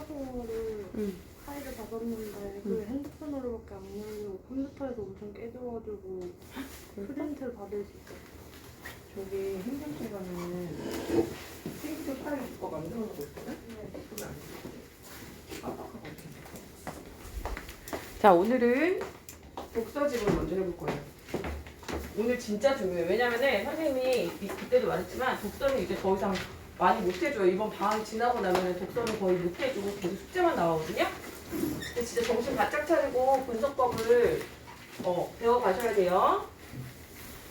휴대폰으로 파일을 받았는데 그게 핸드폰으로밖에 안 열리고 컴퓨터에서 엄청 깨져가지고 프린트를 받을 수 있어요. 저기 행정실 가면은 핑크 파일 거 만들어 놓고 있거든? 네. 그러면 안 돼. 깜빡하거든. 자, 오늘은 독서집을 먼저 해볼 거예요. 오늘 진짜 중요해요. 왜냐면은 선생님이 그때도 말했지만 독서는 이제 더 이상 많이 못 해줘요. 이번 방학 지나고 나면은 독서는 거의 못 해주고 계속 숙제만 나오거든요. 근데 진짜 정신 바짝 차리고 분석법을 배워가셔야 돼요.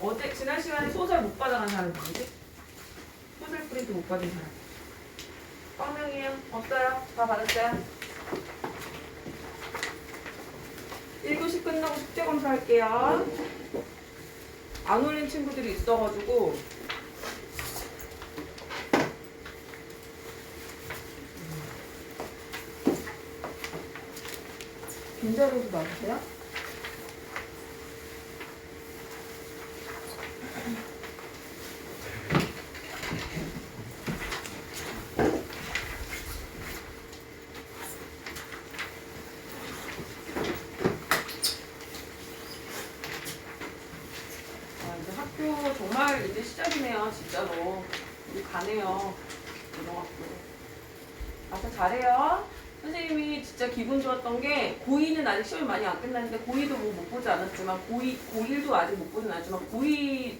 어제 지난 시간에 소설 못 받아간 사람 누구지? 소설 프린트 못 받은 사람. 꽝명이에요? 없어요? 다 받았어요? 1교시 끝나고 숙제 검사할게요. 안 올린 친구들이 있어가지고 빈자리도 놔주세요. 이제 학교 정말 이제 시작이네요. 진짜로 우리 가네요. 고등학교 가서 잘해요. 선생님이 진짜 기분 좋았던 게 고2는 아직 시험이 많이 안 끝났는데 고2도 뭐 못 보지 않았지만 고1도 아직 못 보진 않았지만 고2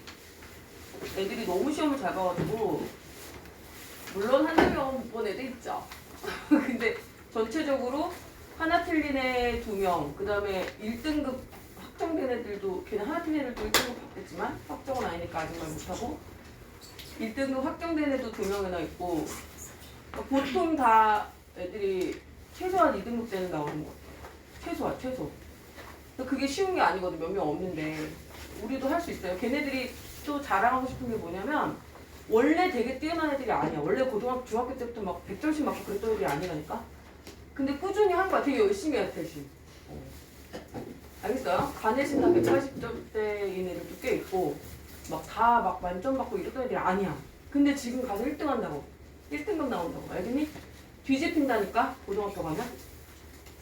애들이 너무 시험을 잘 봐가지고 물론 한두 명 못 본 애들 있죠. 근데 전체적으로 하나 틀린 애 2명, 그 다음에 1등급 확정된 애들도 걔는 하나 틀린 애들도 1등급 받겠지만 확정은 아니니까 아직 말 못하고 1등급 확정된 애도 2명이나 있고 보통 다 애들이 최소한 2등급 때는 나오는 것 같아요. 최소. 그게 쉬운 게 아니거든. 몇 명 없는데 우리도 할 수 있어요. 걔네들이 또 자랑하고 싶은 게 뭐냐면 원래 되게 뛰어난 애들이 아니야. 원래 고등학교, 중학교 때부터 막 100점씩 맞고 그랬던 애들이 아니라니까. 근데 꾸준히 한 거야. 되게 열심히 할 대신. 알겠어요? 간에신 다 180점대인 애들도 꽤 있고 막 다 막 만점 받고 이랬던 애들이 아니야. 근데 지금 가서 1등 한다고. 1등급 나온다고. 알겠니? 뒤집힌다니까? 고등학교 가면?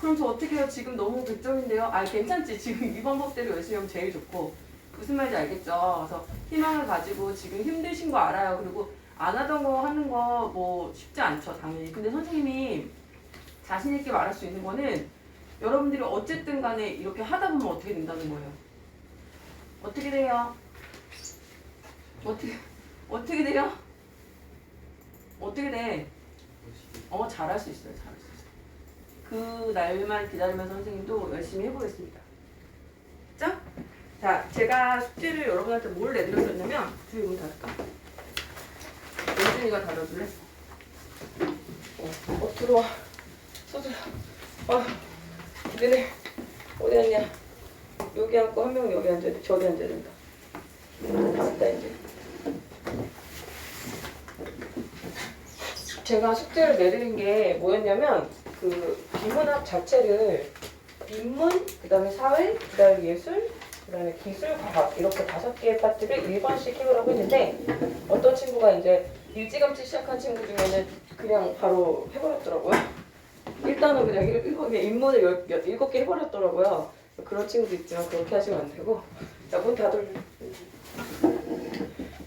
그럼 저 어떻게 해요? 지금 너무 100점인데요? 아, 괜찮지. 지금 이 방법대로 열심히 하면 제일 좋고. 무슨 말인지 알겠죠? 그래서 희망을 가지고 지금 힘드신 거 알아요. 그리고 안 하던 거 하는 거 뭐 쉽지 않죠. 당연히. 근데 선생님이 자신 있게 말할 수 있는 거는 여러분들이 어쨌든 간에 이렇게 하다 보면 어떻게 된다는 거예요. 어떻게 돼요? 어떻게 돼요? 어떻게 돼? 잘할 수 있어요. 잘할 수 있어요. 그 날만 기다리면서 선생님도 열심히 해보겠습니다. 자, 제가 숙제를 여러분한테 뭘 내드렸었냐면 주희 문 닫을까? 연준이가 닫아줄래? 들어와. 서준아. 너네 어디 갔냐? 여기 앉고 한 명은 여기 앉아야 돼. 저기 앉아야 된다. 닫았다 이제. 제가 숙제를 내드린 게 뭐였냐면 그 비문학 자체를 인문, 그 다음에 사회, 그 다음에 예술, 그 다음에 기술, 과학 이렇게 5개의 파트를 1번씩 해보라고 했는데 어떤 친구가 이제 일찌감치 시작한 친구 중에는 그냥 바로 해버렸더라고요. 일단은 그냥 인문을 7개 해버렸더라고요. 그런 친구도 있지만 그렇게 하시면 안 되고. 자, 문 닫을.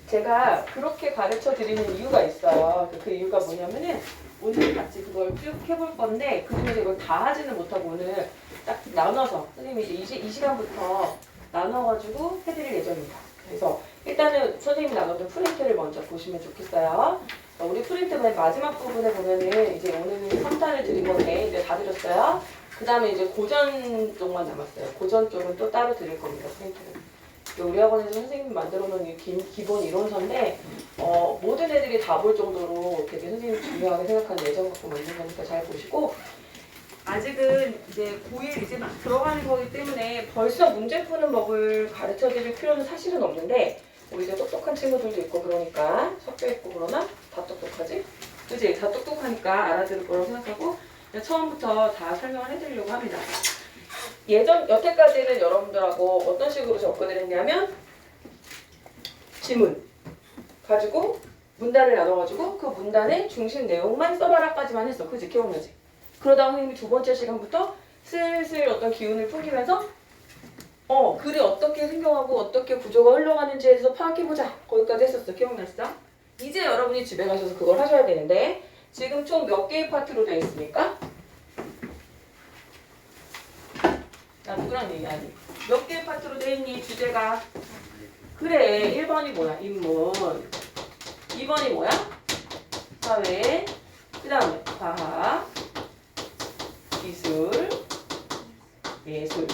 제가 그렇게 가르쳐 드리는 이유가 있어요. 그 이유가 뭐냐면은 오늘 같이 그걸 쭉 해볼 건데 그중에서 이걸 다 하지는 못하고 오늘 딱 나눠서 선생님이 이제 이 시간부터 나눠가지고 해드릴 예정입니다. 그래서 일단은 선생님이 나눠준 프린트를 먼저 보시면 좋겠어요. 우리 프린트 맨 마지막 부분에 보면은 이제 오늘은 3탄을 드린 건데 이제 다 드렸어요. 그 다음에 이제 고전 쪽만 남았어요. 고전 쪽은 또 따로 드릴 겁니다. 프린트는. 우리 학원에서 선생님이 만들어 놓은 이 기본 이론서인데 모든 애들이 다 볼 정도로 되게 선생님이 중요하게 생각하는 예전 갖고 만든 거니까 잘 보시고 아직은 이제 고1 이제 막 들어가는 거기 때문에 벌써 문제 푸는 법을 가르쳐 드릴 필요는 사실은 없는데 우리 이제 똑똑한 친구들도 있고 그러니까 섞여 있고 그러나 다 똑똑하지? 그치? 다 똑똑하니까 알아들을 거라고 생각하고 처음부터 다 설명을 해드리려고 합니다. 여태까지는 여러분들하고 어떤 식으로 접근을 했냐면 지문 가지고 문단을 나눠가지고 그 문단의 중심 내용만 써봐라까지만 했어. 그치? 기억나지? 그러다가 선생님이 두 번째 시간부터 슬슬 어떤 기운을 풍기면서 글이 어떻게 생겨가고 어떻게 구조가 흘러가는지에 대해서 파악해보자. 거기까지 했었어. 기억나시죠? 이제 여러분이 집에 가셔서 그걸 하셔야 되는데 지금 총 몇 개의 파트로 되어 있습니까? 나 누구랑 얘기하니? 몇 개의 파트로 되어 있니? 주제가. 그래. 1번이 뭐야? 인문. 2번이 뭐야? 사회. 그 다음에 과학. 기술. 예술.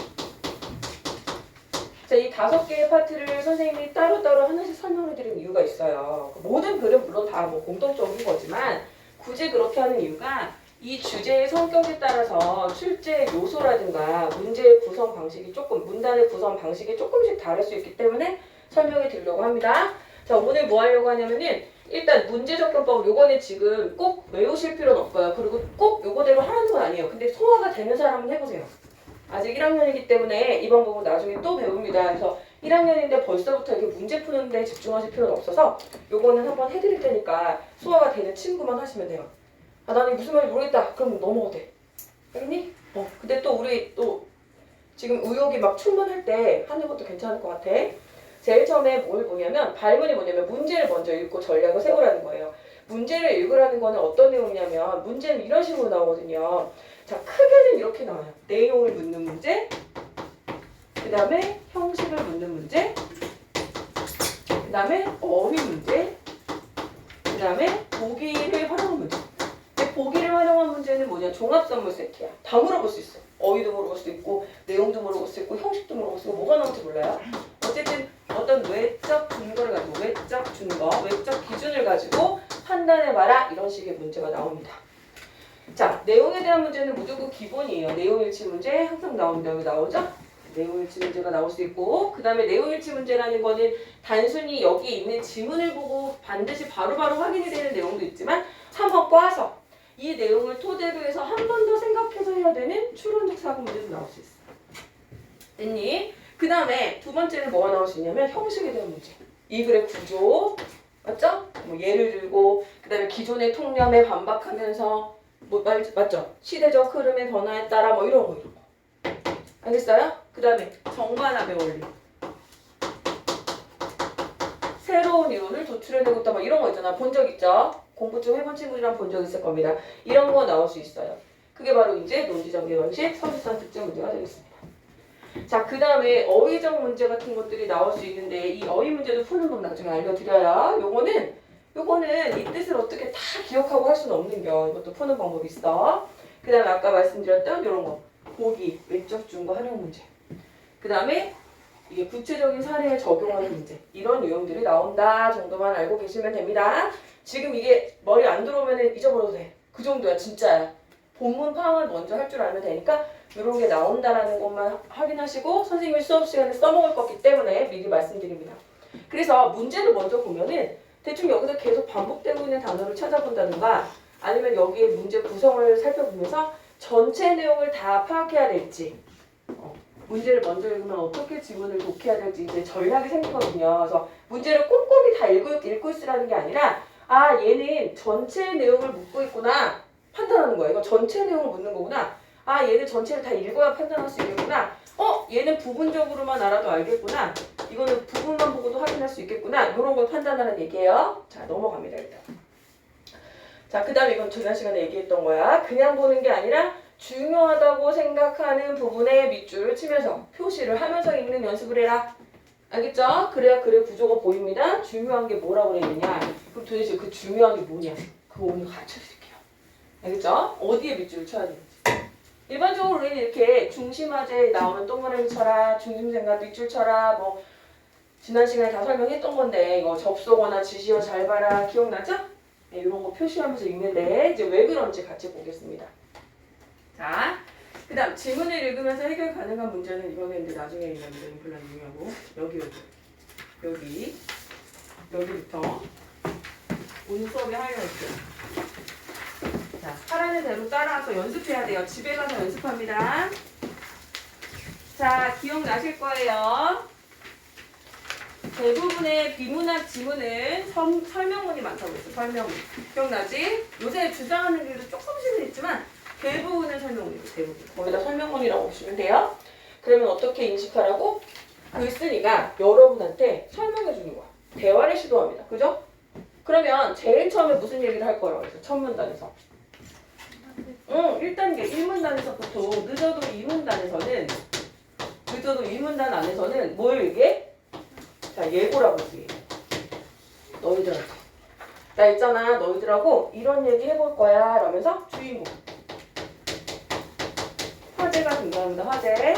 자, 이 5개의 파트를 선생님이 따로따로 하나씩 설명해 드리는 이유가 있어요. 모든 글은 물론 다 뭐 공통적인 거지만 굳이 그렇게 하는 이유가 이 주제의 성격에 따라서 출제 요소라든가 문제의 구성 방식이 문단의 구성 방식이 조금씩 다를 수 있기 때문에 설명해 드리려고 합니다. 자, 오늘 뭐 하려고 하냐면은 일단 문제적 견법 요거는 지금 꼭 외우실 필요는 없고요. 그리고 꼭 요거대로 하는 건 아니에요. 근데 소화가 되는 사람은 해보세요. 아직 1학년이기 때문에 이 방법은 나중에 또 배웁니다. 그래서 1학년인데 벌써부터 이렇게 문제 푸는데 집중하실 필요는 없어서 요거는 한번 해드릴 테니까 소화가 되는 친구만 하시면 돼요. 아, 나는 무슨 말인지 모르겠다. 그럼 넘어가도 돼. 알겠니? 근데 또 우리 또 지금 의욕이 막 충만할 때 하는 것도 괜찮을 것 같아. 제일 처음에 뭘 보냐면 발문이 뭐냐면 문제를 먼저 읽고 전략을 세우라는 거예요. 문제를 읽으라는 거는 어떤 내용이냐면 문제는 이런 식으로 나오거든요. 자, 크게는 이렇게 나와요. 내용을 묻는 문제, 그 다음에 형식을 묻는 문제, 그 다음에 어휘 문제, 그 다음에 보기를 활용한 문제. 근데 보기를 활용한 문제는 뭐냐? 종합선물 세트야. 다 물어볼 수 있어. 어휘도 물어볼 수 있고, 내용도 물어볼 수 있고, 형식도 물어볼 수 있고, 뭐가 나올지 몰라요. 어쨌든 어떤 외적 근거를 가지고, 외적 증거, 외적 기준을 가지고 판단해봐라. 이런 식의 문제가 나옵니다. 자, 내용에 대한 문제는 무조건 기본이에요. 내용일치 문제 항상 나옵니다. 여기 나오죠? 내용일치 문제가 나올 수 있고, 그 다음에 내용일치 문제라는 거는 단순히 여기 있는 지문을 보고 반드시 바로바로 확인이 되는 내용도 있지만 한번 꽈서 이 내용을 토대로 해서 한 번 더 생각해서 해야 되는 추론적 사고 문제도 나올 수 있어요. 됐니? 그 다음에 두 번째는 뭐가 나올 수 있냐면 형식에 대한 문제. 이 글의 구조, 맞죠? 뭐 예를 들고, 그 다음에 기존의 통념에 반박하면서 맞죠? 시대적 흐름의 변화에 따라 뭐 이런 거. 알겠어요? 그 다음에 정반합의 원리. 새로운 이론을 도출해내고 있다 뭐 이런 거 있잖아. 본 적 있죠? 공부 좀 해본 친구들이랑 본 적 있을 겁니다. 이런 거 나올 수 있어요. 그게 바로 이제 논지정리 방식, 서술상 특징 문제가 되겠습니다. 자, 그 다음에 어휘적 문제 같은 것들이 나올 수 있는데 이 어휘 문제도 푸는 법 나중에 알려드려요. 요거는 이 뜻을 어떻게 다 기억하고 할 수는 없는겨. 이것도 푸는 방법이 있어. 그 다음에 아까 말씀드렸던 이런 거. 보기, 외적 증거 활용 문제. 그 다음에 이게 구체적인 사례에 적용하는 문제. 이런 유형들이 나온다 정도만 알고 계시면 됩니다. 지금 이게 머리 안 들어오면 잊어버려도 돼. 그 정도야, 진짜야. 본문 파악을 먼저 할 줄 알면 되니까 이런 게 나온다라는 것만 확인하시고 선생님이 수업 시간에 써먹을 거기 때문에 미리 말씀드립니다. 그래서 문제를 먼저 보면은 대충 여기서 계속 반복되고 있는 단어를 찾아본다든가 아니면 여기에 문제 구성을 살펴보면서 전체 내용을 다 파악해야 될지 문제를 먼저 읽으면 어떻게 지문을 독해야 될지 이제 전략이 생기거든요. 그래서 문제를 꼼꼼히 다 읽고 있으라는 게 아니라 아, 얘는 전체 내용을 묻고 있구나 판단하는 거예요. 이거 전체 내용을 묻는 거구나. 아, 얘는 전체를 다 읽어야 판단할 수 있겠구나. 얘는 부분적으로만 알아도 알겠구나. 이거는 부분만 보고도 확인할 수 있겠구나. 이런 걸 판단하는 얘기예요. 자, 넘어갑니다 일단. 자, 그 다음에 이건 지난 시간에 얘기했던 거야. 그냥 보는 게 아니라 중요하다고 생각하는 부분에 밑줄을 치면서 표시를 하면서 읽는 연습을 해라. 알겠죠? 그래야 글의 구조가 보입니다. 중요한 게 뭐라고 그랬느냐. 그럼 도대체 그 중요한 게 뭐냐. 그거 오늘 가르쳐드릴게요. 알겠죠? 어디에 밑줄을 쳐야 되는지. 일반적으로 우리는 이렇게 중심화제에 나오는 동그라미 쳐라, 중심생각 밑줄 쳐라, 뭐 지난 시간에 다 설명했던 건데 이거 접속어나 지시어 잘 봐라 기억나죠? 네, 이런 거 표시하면서 읽는데 이제 왜 그런지 같이 보겠습니다. 자, 그 다음 지문을 읽으면서 해결 가능한 문제는 이거는 이제 나중에 있는 문제는 별로 중요하고 여기부터 오늘 수업에 하려할게요. 자, 하라는 대로 따라서 연습해야 돼요. 집에 가서 연습합니다. 자, 기억나실 거예요. 대부분의 비문학 지문은 설명문이 많다고 했어요. 설명문. 기억나지? 요새 주장하는 글도 조금씩은 있지만 대부분은 설명문이고 대부분. 거의 다 설명문이라고 보시면 돼요. 그러면 어떻게 인식하라고? 글쓴이가 여러분한테 설명해 주는 거야. 대화를 시도합니다. 그죠? 그러면 제일 처음에 무슨 얘기를 할 거라고 했어? 첫 문단에서. 1단계 1문단에서부터 늦어도 2문단에서는 늦어도 2문단 안에서는 뭘 얘기해? 자, 예고라고 얘기해. 너희들한테. 나 있잖아. 너희들하고 이런 얘기 해볼 거야. 라면서 주인공. 화제가 등장합니다. 화제.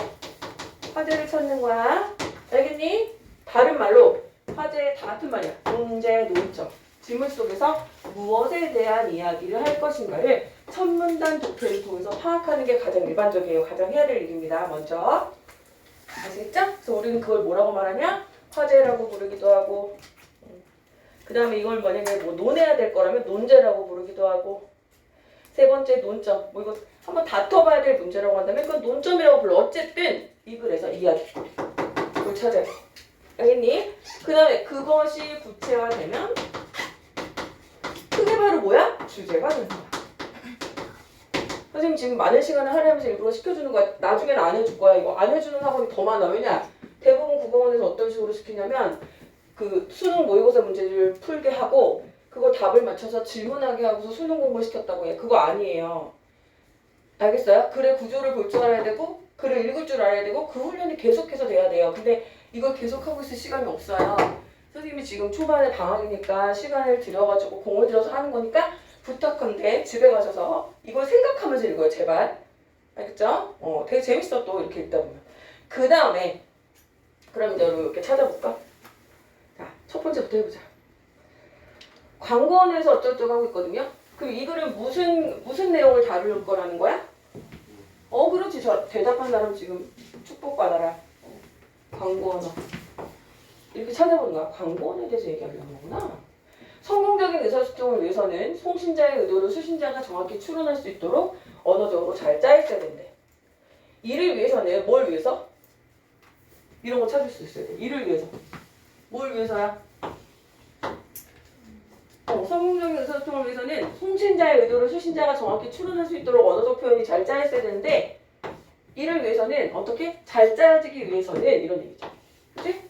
화제를 찾는 거야. 알겠니? 다른 말로 화제 다 같은 말이야. 문제, 논점. 질문 속에서 무엇에 대한 이야기를 할 것인가를 첫 문단 독해를 통해서 파악하는 게 가장 일반적이에요. 가장 해야 될 일입니다. 먼저. 아시겠죠? 그래서 우리는 그걸 뭐라고 말하냐? 화제라고 부르기도 하고 그 다음에 이걸 만약에 뭐 논해야 될 거라면 논제라고 부르기도 하고 세 번째 논점. 뭐 이거 한번 다퉈봐야 될 문제라고 한다면 그건 논점이라고 불러. 어쨌든 이 글에서 이야기거리. 그걸 찾아야 돼. 알겠니? 그 다음에 그것이 구체화되면 그게 바로 뭐야? 주제가 되는 거야. 선생님 지금 많은 시간을 할애하면서 일부러 시켜주는 거야. 나중에는 안 해줄 거야. 이거 안 해주는 학원이 더 많아. 왜냐? 대부분 국어원에서 어떤 식으로 시키냐면 그 수능 모의고사 문제를 풀게 하고 그걸 답을 맞춰서 질문하게 하고서 수능 공부 시켰다고 해. 그거 아니에요. 알겠어요? 글의 구조를 볼 줄 알아야 되고 글을 읽을 줄 알아야 되고 그 훈련이 계속해서 돼야 돼요. 근데 이걸 계속하고 있을 시간이 없어요. 선생님이 지금 초반에 방학이니까 시간을 들여가지고 공을 들여서 하는 거니까 부탁한데 집에 가셔서 이걸 생각하면서 읽어요. 제발. 알겠죠? 되게 재밌어 또 이렇게 읽다 보면. 그 다음에 그럼 이제 이렇게 찾아볼까? 자, 첫 번째부터 해보자. 광고원에서 어쩌고저쩌고 하고 있거든요. 그럼 이 글은 무슨 내용을 다룰 거라는 거야? 그렇지. 저 대답한 사람 지금 축복받아라. 광고 언어. 이렇게 찾아보는 거야. 광고 언어에 대해서 얘기하려는 거구나. 성공적인 의사소통을 위해서는 송신자의 의도를 수신자가 정확히 추론할 수 있도록 언어적으로 잘 짜 있어야 된대. 이를 위해서는 뭘 위해서? 이런 거 찾을 수 있어야 돼. 이를 위해서. 뭘 위해서야? 성공적인 의사소통을 위해서는 송신자의 의도를 수신자가 정확히 추론할 수 있도록 언어적 표현이 잘 짜 있어야 되는데 이를 위해서는 어떻게? 잘 짜여지기 위해서는 이런 얘기죠. 그치?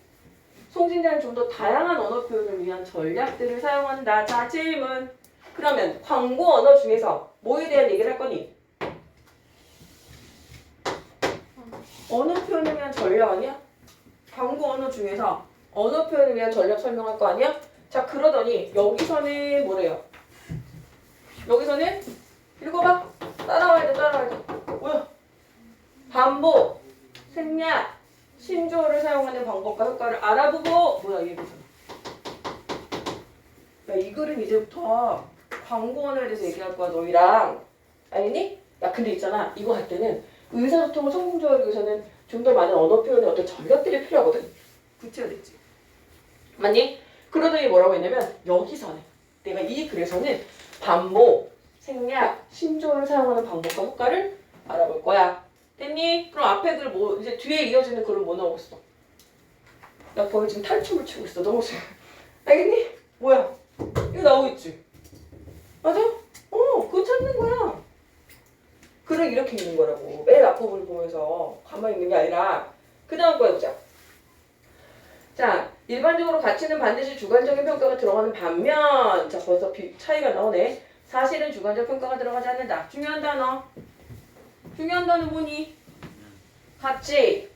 송신자는 좀 더 다양한 언어 표현을 위한 전략들을 사용한다. 자, 질문. 그러면 광고 언어 중에서 뭐에 대한 얘기를 할 거니? 언어 표현을 위한 전략 아니야? 광고 언어 중에서 언어 표현을 위한 전략 설명할 거 아니야? 자, 그러더니 여기서는 뭐래요? 여기서는 읽어봐. 따라와야 돼, 따라와야 돼. 뭐야? 반복, 생략, 신조어를 사용하는 방법과 효과를 알아보고 뭐야 얘기잖아. 야, 이 글은 이제부터 광고 언어에 대해서 얘기할 거야 너희랑. 알겠니? 야, 근데 있잖아. 이거 할 때는 의사소통을 성공적으로 하기 위해서는 좀 더 많은 언어 표현의 어떤 전략들이 필요하거든. 구체화됐지. 맞니? 그러더니 뭐라고 했냐면 여기서는 내가 이 글에서는 반복, 생략, 신조어를 사용하는 방법과 효과를 알아볼 거야. 됐니? 그럼 앞에 글 뭐 이제 뒤에 이어지는 글은 뭐 나오겠어? 나 거의 지금 탈춤을 추고 있어. 너무 싫어. 알겠니? 뭐야? 이거 나오겠지? 맞아? 그거 찾는 거야. 글을 이렇게 읽는 거라고. 맨 앞부분을 보면서 가만히 있는 게 아니라 그 다음 거 해보자. 자, 일반적으로 가치는 반드시 주관적인 평가가 들어가는 반면 자, 벌써 차이가 나오네. 사실은 주관적 평가가 들어가지 않는다. 중요한 단어. 중요한 단어 뭐니? 가치.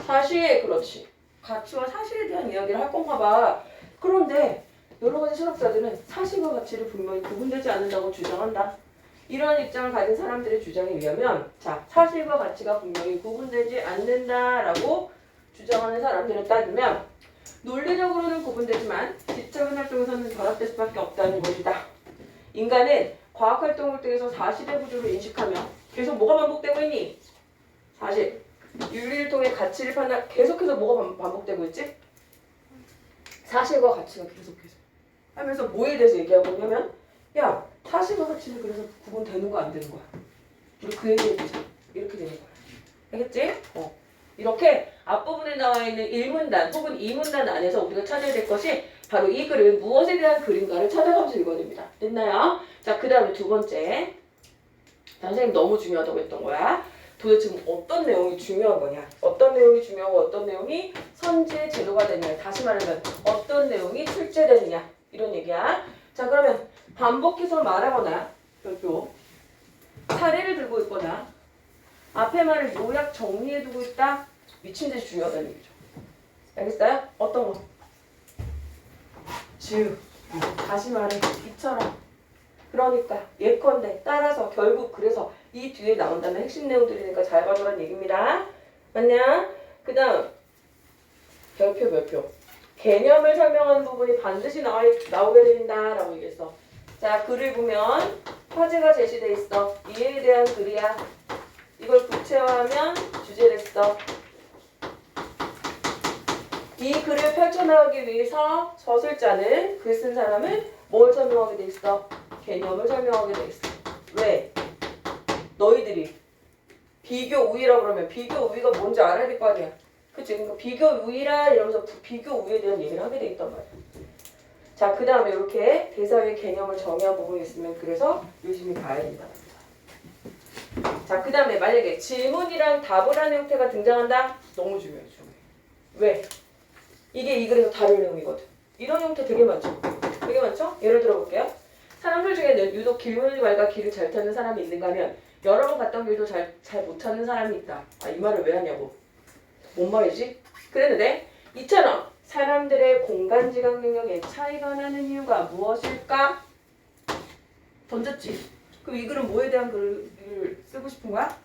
사실. 그렇지. 가치와 사실에 대한 이야기를 할 건가 봐. 그런데 여러 가지 철학자들은 사실과 가치를 분명히 구분되지 않는다고 주장한다. 이러한 입장을 가진 사람들의 주장에 의하면 자, 사실과 가치가 분명히 구분되지 않는다라고 주장하는 사람들을 따지면 논리적으로는 구분되지만 지적인 활동에서는 결합될 수밖에 없다는 것이다. 인간은 과학활동을 통해서 사실의 구조를 인식하며 계속 뭐가 반복되고 있니? 사실. 윤리를 통해 가치를 판단 계속해서 뭐가 반복되고 있지? 사실과 가치가 계속해서 하면서 뭐에 대해서 얘기하고 있냐면 야, 사실과 가치는 그래서 구분되는 거 안 되는 거야. 우리 그 얘기해보자. 이렇게 되는 거야. 알겠지? 이렇게 앞부분에 나와 있는 1문단 혹은 2문단 안에서 우리가 찾아야 될 것이 바로 이 글은 무엇에 대한 글인가를 찾아가면서 읽어야 됩니다. 됐나요? 자, 그 다음에 두 번째. 선생님 너무 중요하다고 했던 거야. 도대체 어떤 내용이 중요한 거냐? 어떤 내용이 중요하고 어떤 내용이 선지의 제도가 되느냐? 다시 말하면 어떤 내용이 출제되느냐? 이런 얘기야. 자, 그러면 반복해서 말하거나 별표 사례를 들고 있거나 앞에 말을 요약 정리해두고 있다. 미친 듯이 중요하다는 얘기죠. 알겠어요? 어떤 거? 즉 다시 말해 이처럼 그러니까 예컨대 따라서 결국 그래서 이 뒤에 나온다는 핵심 내용들이니까 잘 봐주란 얘기입니다. 맞냐? 그 다음 별표 개념을 설명하는 부분이 반드시 나오게 된다라고 얘기했어. 자, 글을 보면 화제가 제시돼 있어. 이에 대한 글이야. 이걸 구체화하면 주제됐어. 이 글을 펼쳐나가기 위해서 서술자는 글 쓴 사람은 뭘 설명하게 돼 있어? 개념을 설명하게 돼 있어. 왜? 너희들이 비교 우위라고 그러면 비교 우위가 뭔지 알아야 될 거 아니야. 그치? 그러니까 비교 우위라 이러면서 비교 우위에 대한 얘기를 하게 돼 있단 말이야. 자, 그 다음에 이렇게 대사의 개념을 정의한 부분이 있으면 그래서 유심히 봐야 된다. 자, 그 다음에 만약에 질문이랑 답을 하는 형태가 등장한다? 너무 중요해. 왜? 이게 이 글에서 다룰 내용이거든. 이런 형태 되게 많죠? 되게 많죠? 예를 들어 볼게요. 사람들 중에는 유독 길문이 맑아 길을 잘 찾는 사람이 있는가 하면 여러 번 갔던 길도 잘 못 찾는 사람이 있다. 아, 이 말을 왜 하냐고. 뭔 말이지? 그랬는데 이처럼 사람들의 공간지각 능력에 차이가 나는 이유가 무엇일까? 던졌지. 그럼 이 글은 뭐에 대한 글을 쓰고 싶은 거야?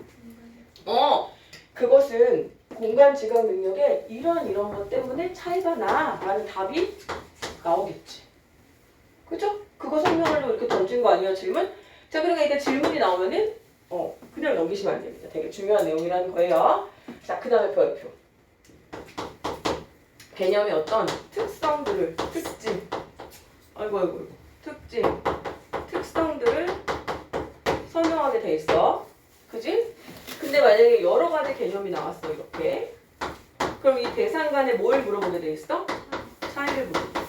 그것은 공간지각 능력에 이런 것 때문에 차이가 나 라는 답이 나오겠지. 그죠? 그거 설명하려고 이렇게 던진 거 아니야, 질문? 자, 그러니까 이게 질문이 나오면은 그냥 넘기시면 안 됩니다. 되게 중요한 내용이라는 거예요. 자, 그 다음에 별표. 개념의 어떤 특성들을, 특징, 특성들을 설명하게 돼 있어. 그지? 근데 만약에 여러 가지 개념이 나왔어, 이렇게. 그럼 이 대상 간에 뭘 물어보게 돼 있어? 차이를 물어보게.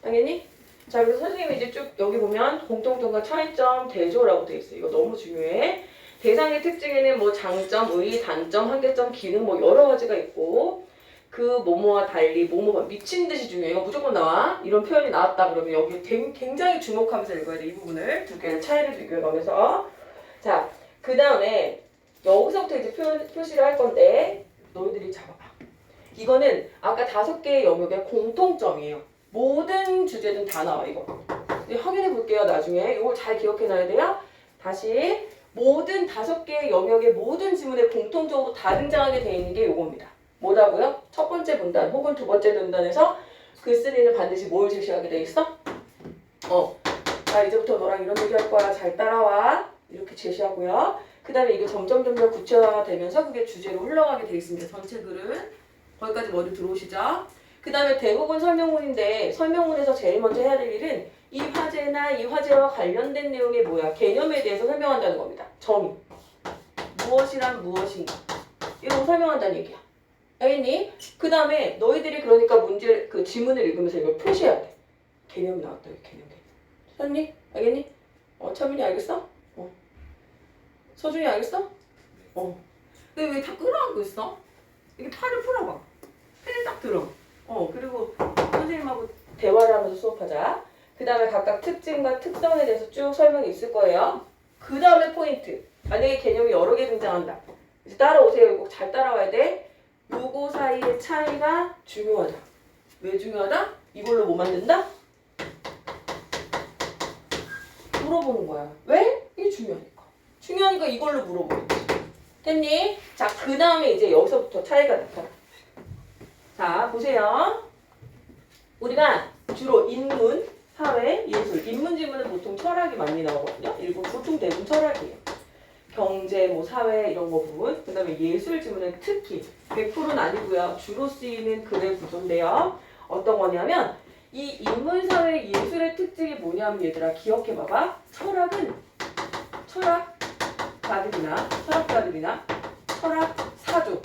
당연히? 자, 그래서 선생님이 이제 쭉 여기 보면 공통점과 차이점, 대조라고 돼 있어. 이거 너무 중요해. 대상의 특징에는 뭐 장점, 의, 단점, 한계점, 기능 뭐 여러 가지가 있고 그 뭐뭐와 달리 뭐뭐가 미친 듯이 중요해. 이거 무조건 나와. 이런 표현이 나왔다 그러면 여기 굉장히 주목하면서 읽어야 돼. 이 부분을 두 개를 차이를 비교해가면서. 자, 그 다음에 여기서부터 이제 표시를 할 건데 너희들이 잡아봐. 이거는 아까 5개의 영역의 공통점이에요. 모든 주제든 다 나와 이거. 확인해 볼게요. 나중에 이걸 잘 기억해 놔야 돼요. 다시 모든 5개의 영역의 모든 지문에 공통적으로 다 등장하게 되어 있는 게 이겁니다. 뭐라고요? 첫 번째 문단 혹은 두 번째 문단에서 글쓴이는 반드시 뭘 제시하게 돼 있어? 자, 이제부터 너랑 이런 얘기 할 거야. 잘 따라와. 이렇게 제시하고요. 그 다음에 이게 점점 구체화가 되면서 그게 주제로 흘러가게 돼 있습니다. 전체 글은. 거기까지 머리 들어오시죠? 그 다음에 대부분 설명문인데 설명문에서 제일 먼저 해야 될 일은 이 화제나 이 화제와 관련된 내용의 뭐야? 개념에 대해서 설명한다는 겁니다. 정의. 무엇이란 무엇인가. 이런 거 설명한다는 얘기야. 알겠니? 그 다음에 너희들이 그러니까 그 지문을 읽으면서 이걸 표시해야 돼. 개념이 나왔다. 개념. 선니? 알겠니? 차민이 알겠어? 서준이 알겠어? 근데 왜 다 끌어안고 있어? 이렇게 팔을 풀어봐. 펜을 딱 들어. 그리고 선생님하고 대화를 하면서 수업하자. 그 다음에 각각 특징과 특성에 대해서 쭉 설명이 있을 거예요. 그 다음에 포인트. 만약에 개념이 여러 개 등장한다. 이제 따라오세요. 꼭 잘 따라와야 돼. 요거 사이의 차이가 중요하다. 왜 중요하다? 이걸로 뭐 만든다? 물어보는 거야. 왜? 이게 중요하니까. 중요하니까 이걸로 물어보겠지. 됐니? 자, 그 다음에 이제 여기서부터 차이가 나타나. 자, 보세요. 우리가 주로 인문, 사회, 예술, 인문 지문은 보통 철학이 많이 나오거든요. 보통 대부분 철학이에요. 경제, 사회 이런 거 부분. 그 다음에 예술 지문은 특히 100%는 아니고요. 주로 쓰이는 글의 구조인데요. 어떤 거냐면 이 인문, 사회, 예술의 특징이 뭐냐면 얘들아 기억해 봐봐. 철학은 철학가들이나 철학사조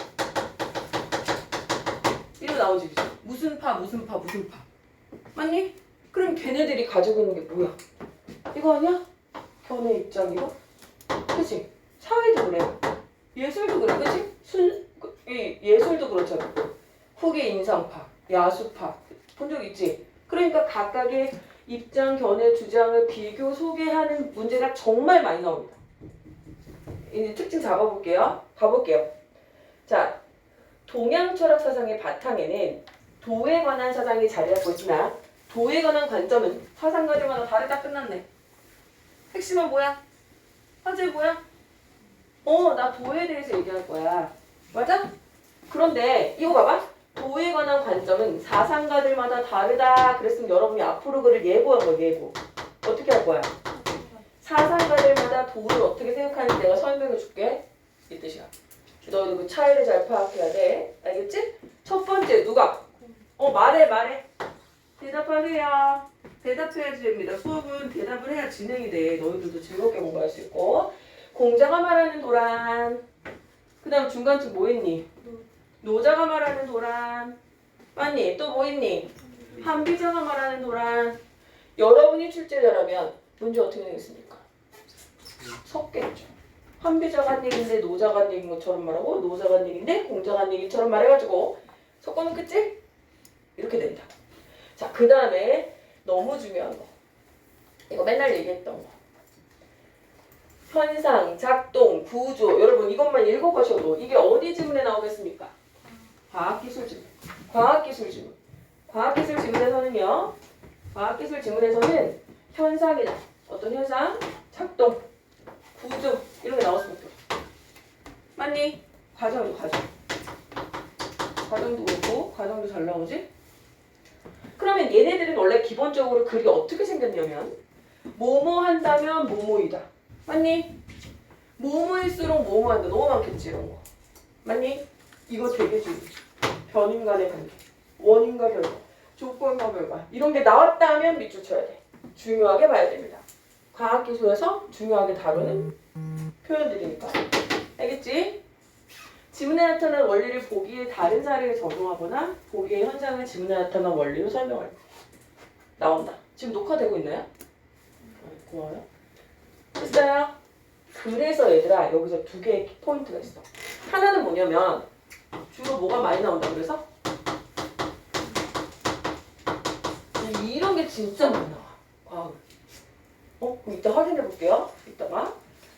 이거 나오지 그죠? 무슨 파 맞니? 그럼 걔네들이 가지고 있는 게 뭐야? 이거 아니야? 견해 입장 이거? 그치? 사회도 그래요. 예술도 그래, 그치? 예술도 그렇잖아. 후기 인상파, 야수파 본 적 있지? 그러니까 각각의 입장, 견해, 주장을 비교, 소개하는 문제가 정말 많이 나옵니다. 이제 특징 잡아볼게요. 가볼게요. 자, 동양 철학 사상의 바탕에는 도에 관한 사상이 자리 잡고 있으나 도에 관한 관점은 사상가들마다 다르다. 끝났네. 핵심은 뭐야? 화제 뭐야? 나 도에 대해서 얘기할 거야. 맞아? 그런데 이거 봐봐. 도에 관한 관점은 사상가들마다 다르다. 그랬으면 여러분이 앞으로 글을 예고한 거야. 예고. 어떻게 할 거야? 사상가들마다 도를 어떻게 생각하는지 내가 설명해 줄게. 이 뜻이야. 너도 그 차이를 잘 파악해야 돼. 알겠지? 첫 번째 누가? 말해. 대답하세요. 대답해야지 됩니다. 수업은 대답을 해야 진행이 돼. 너희들도 즐겁게 공부할 수 있고. 공자가 말하는 도란. 그 다음 중간쯤 뭐 있니? 노자가 말하는 도란. 맞니? 또 뭐 있니? 한비자가 말하는 도란. 여러분이 출제자라면 문제 어떻게 되겠습니까? 섞겠죠. 한비자가 한 얘기인데 노자가 한 얘기인 것처럼 말하고 노자가 한 얘기인데 공자가 한 얘기처럼 말해가지고 섞어놓겠지? 이렇게 된다. 자, 그 다음에 너무 중요한 거. 이거 맨날 얘기했던 거. 현상, 작동, 구조. 여러분 이것만 읽어가셔도 이게 어디 지문에 나오겠습니까? 과학기술 지문. 과학기술 지문. 과학기술 지문에서는요. 과학기술 지문에서는 현상이다. 어떤 현상? 작동, 구조 이런 게 나올 수밖에 없어. 맞니? 과정도 과정. 과정도 그렇고 과정도 잘 나오지? 그러면 얘네들은 원래 기본적으로 글이 어떻게 생겼냐면 뭐뭐 한다면 뭐뭐이다. 맞니? 뭐뭐일수록 뭐뭐 한다. 너무 많겠지 이런 거. 맞니? 이거 되게 중요해. 변인 간의 관계, 원인과 결과, 조건과 결과 이런 게 나왔다 하면 밑줄 쳐야 돼. 중요하게 봐야 됩니다. 과학기술에서 중요하게 다루는 표현들이니까. 알겠지? 지문에 나타난 원리를 보기에 다른 사례에 적용하거나 보기의 현상을 지문에 나타난 원리로 설명할 때 나온다. 지금 녹화되고 있나요? 고마워요. 됐어요? 그래서 얘들아 여기서 두 개의 포인트가 있어. 하나는 뭐냐면 주로 뭐가 많이 나온다 그래서? 이런 게 진짜 많이 나와. 그럼 이따 확인해 볼게요. 이따가.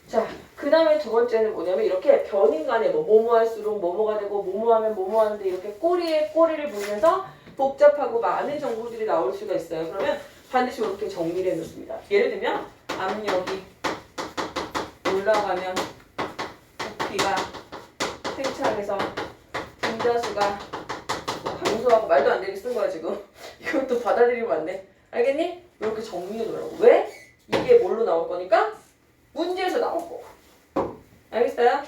자, 그 다음에 두 번째는 뭐냐면 이렇게 변인 간에 뭐뭐 할수록 뭐뭐가 되고 뭐뭐 하면 뭐뭐 하는데 이렇게 꼬리에 꼬리를 물면서 복잡하고 많은 정보들이 나올 수가 있어요. 그러면 반드시 이렇게 정리를 해놓습니다. 예를 들면 압력이 올라가면 부피가 팽창해서 분자수가 강소하고 말도 안 되게 쓴 거야 지금. 이것도 받아들이면 안 돼. 알겠니? 이렇게 정리해 놓으라고. 왜? 이게 뭘로 나올 거니까? 문제에서 나올 거고. 알겠어요?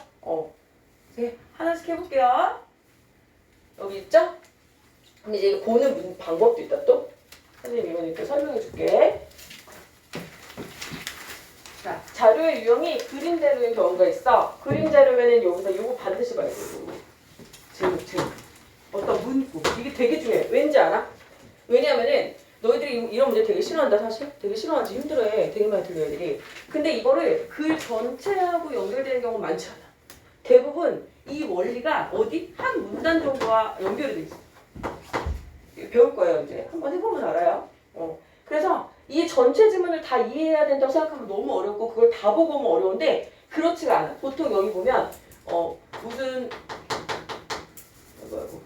네, 하나씩 해볼게요. 여기 있죠? 근데 이제 이거 보는 방법도 있다 또. 선생님 이건 이렇게 설명해 줄게. 자, 자료의 유형이 그림 자료인 경우가 있어. 그림 자료면은 여기서 이거 반드시 봐야 돼. 제목. 어떤 문구. 이게 되게 중요해. 왠지 알아? 왜냐면은 너희들이 이런 문제 되게 싫어한다 사실. 되게 싫어하지. 힘들어해. 되게 많이 들려 애들이. 근데 이거를 글 전체하고 연결되는 경우는 많지 않아. 대부분 이 원리가 어디? 한 문단 정도와 연결이 돼 있어. 배울 거예요 이제. 한번 해보면 알아요. 그래서 이 전체 지문을 다 이해해야 된다고 생각하면 너무 어렵고 그걸 다 보고 오면 어려운데 그렇지가 않아. 보통 여기 보면 무슨 아이고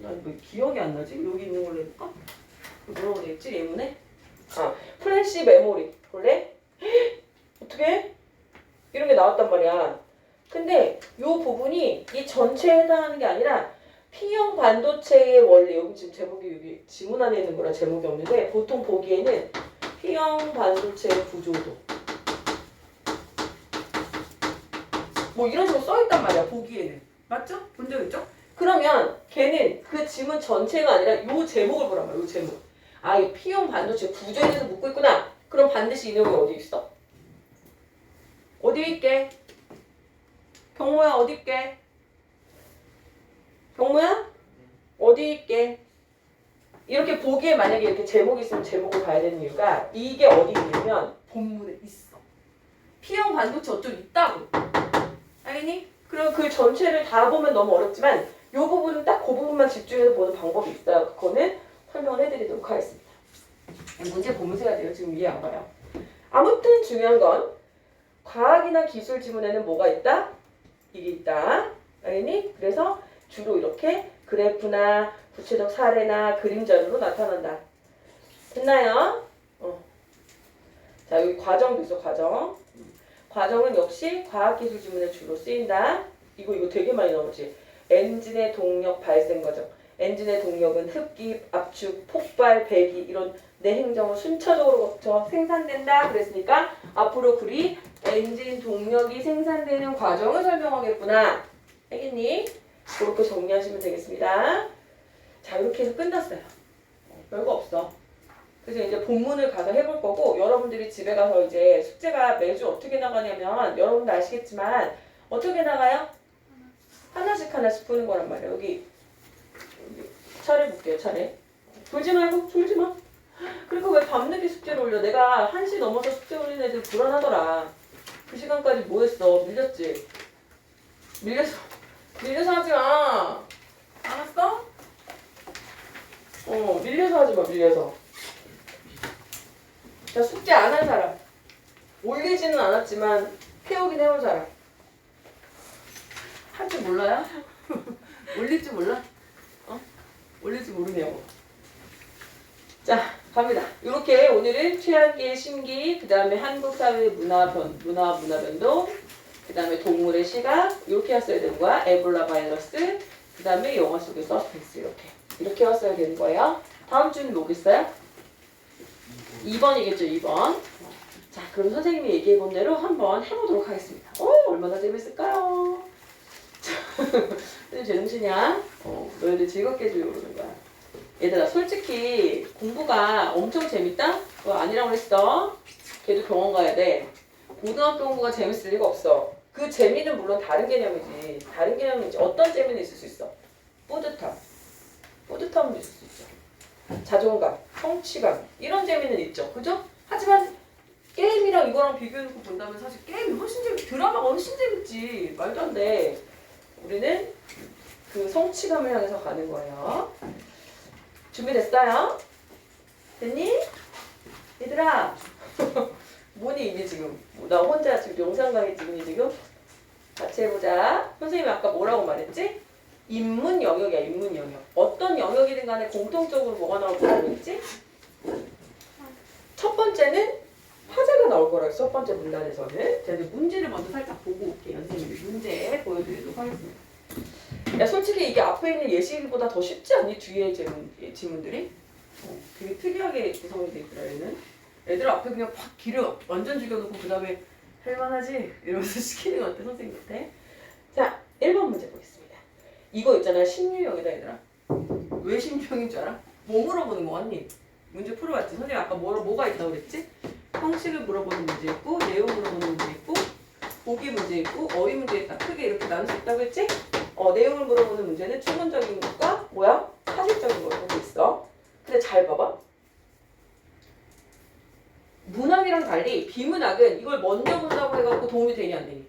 난 뭐 기억이 안 나지? 여기 있는 걸로 해볼까? 뭐라고 되어있지? 예문에? 플래시 메모리 볼래? 어떻게? 이런 게 나왔단 말이야. 근데 이 부분이 이 전체에 해당하는 게 아니라 P형 반도체의 원리. 여기 지금 제목이 여기 지문 안에 있는 거라 제목이 없는데 보통 보기에는 P형 반도체의 구조도 뭐 이런 식으로 써있단 말이야. 보기에는. 맞죠? 본 적 있죠? 그러면 걔는 그 지문 전체가 아니라 요 제목을 보란 말이야. 요 제목. 이 P형 반도체 구조에 대해서 묻고 있구나. 그럼 반드시 이 내용이 어디 있어? 어디 있게? 경모야 어디 있게? 경모야? 어디 있게? 이렇게 보기에 만약에 이렇게 제목이 있으면 제목을 봐야 되는 이유가 이게 어디 있냐면 본문에 있어. P형 반도체 어쩌고 있다고. 알겠니? 그럼 그 전체를 다 보면 너무 어렵지만 이 부분은 딱 그 부분만 집중해서 보는 방법이 있어요. 그거는 설명을 해드리도록 하겠습니다. 문제 보면서 해야 돼요. 지금 이해 안 가요. 아무튼 중요한 건 과학이나 기술 지문에는 뭐가 있다? 이게 있다. 알겠니? 그래서 주로 이렇게 그래프나 구체적 사례나 그림자로 나타난다. 됐나요? 자, 여기 과정도 있어, 과정. 과정은 역시 과학기술 지문에 주로 쓰인다. 이거 되게 많이 나오지. 엔진의 동력 발생 과정. 엔진의 동력은 흡기, 압축, 폭발, 배기 이런 내행정을 순차적으로 거쳐 생산된다. 그랬으니까 앞으로 글이 엔진 동력이 생산되는 과정을 설명하겠구나. 알겠니? 그렇게 정리하시면 되겠습니다. 자, 이렇게 해서 끝났어요. 별거 없어. 그래서 이제 본문을 가서 해볼 거고 여러분들이 집에 가서 이제 숙제가 매주 어떻게 나가냐면 여러분도 아시겠지만 어떻게 나가요? 하나씩 푸는 거란 말이에요. 여기 차례 볼게요. 차례. 졸지 말고 졸지 마. 그러니까 왜 밤늦게 숙제를 올려? 내가 1시 넘어서 숙제 올리는 애들 불안하더라. 그 시간까지 뭐 했어? 밀렸지? 밀려서 하지 마. 알았어? 밀려서 하지 마. 밀려서. 자, 숙제 안 한 사람. 올리지는 않았지만 태우긴 해온 사람. 할 줄 몰라요? 올릴 줄 몰라? 올릴 줄 모르냐고. 자, 갑니다. 이렇게 오늘은 최악의 심기, 그 다음에 한국 사회 문화 변동, 그 다음에 동물의 시각, 이렇게 왔어야 되는 거야. 에볼라 바이러스, 그 다음에 영화 속의 서스펜스, 이렇게 왔어야 되는 거예요. 다음 주는 뭐겠어요? 2번이겠죠, 2번. 자, 그럼 선생님이 얘기해본 대로 한번 해보도록 하겠습니다. 얼마나 재밌을까요? 선생님 제정신이야? 너희들 즐겁게 해주려고 그러는 거야. 얘들아, 솔직히 공부가 엄청 재밌다? 그거 아니라고 그랬어. 걔도 병원 가야 돼. 고등학교 공부가 재밌을 리가 없어. 그 재미는 물론 다른 개념이지. 다른 개념이지. 어떤 재미는 있을 수 있어? 뿌듯함도 있을 수 있어. 자존감, 성취감 이런 재미는 있죠. 그죠? 하지만 게임이랑 이거랑 비교해놓고 본다면 사실 게임이 훨씬 재밌, 드라마가 훨씬 재밌지. 말도 안 돼. 우리는 그 성취감을 향해서 가는 거예요. 준비됐어요? 됐니? 얘들아 뭐니 이게 지금? 나 혼자 지금 영상 강의 찍니 지금? 같이 해보자. 선생님이 아까 뭐라고 말했지? 인문 영역이야, 인문 영역. 어떤 영역이든 간에 공통적으로 뭐가 나올 거라고 했지? 첫 번째는 화제가 나올 거라고 했어, 첫 번째 문단에서는. 자, 이제 문제를 먼저 살짝 보고 올게요. 선생님이 문제 보여드리도록 하겠습니다. 야, 솔직히 이게 앞에 있는 예시보다 더 쉽지 않니? 뒤에 지문들이? 되게 특이하게 구성이 돼 있더라, 얘는. 애들 앞에 그냥 팍 길을 완전 죽여놓고 그 다음에 할만하지? 이러면서 시키는 것 같아, 선생님한테. 자, 1번 문제 보겠습니다. 이거 있잖아, 심유형이다, 얘들아. 왜 심유형인 줄 알아? 뭐 물어보는 거 같니? 문제 풀어봤지? 선생님 아까 뭐가 있다고 그랬지? 형식을 물어보는 문제 있고, 내용 물어보는 문제 있고, 보기 문제 있고, 어휘 문제 있다. 크게 이렇게 나눌 수 있다고 했지? 내용을 물어보는 문제는 추론적인 것과 뭐야? 사실적인 것도 있어. 근데 잘 봐봐. 문학이랑 달리 비문학은 이걸 먼저 본다고 해갖고 도움이 되니 안 되니?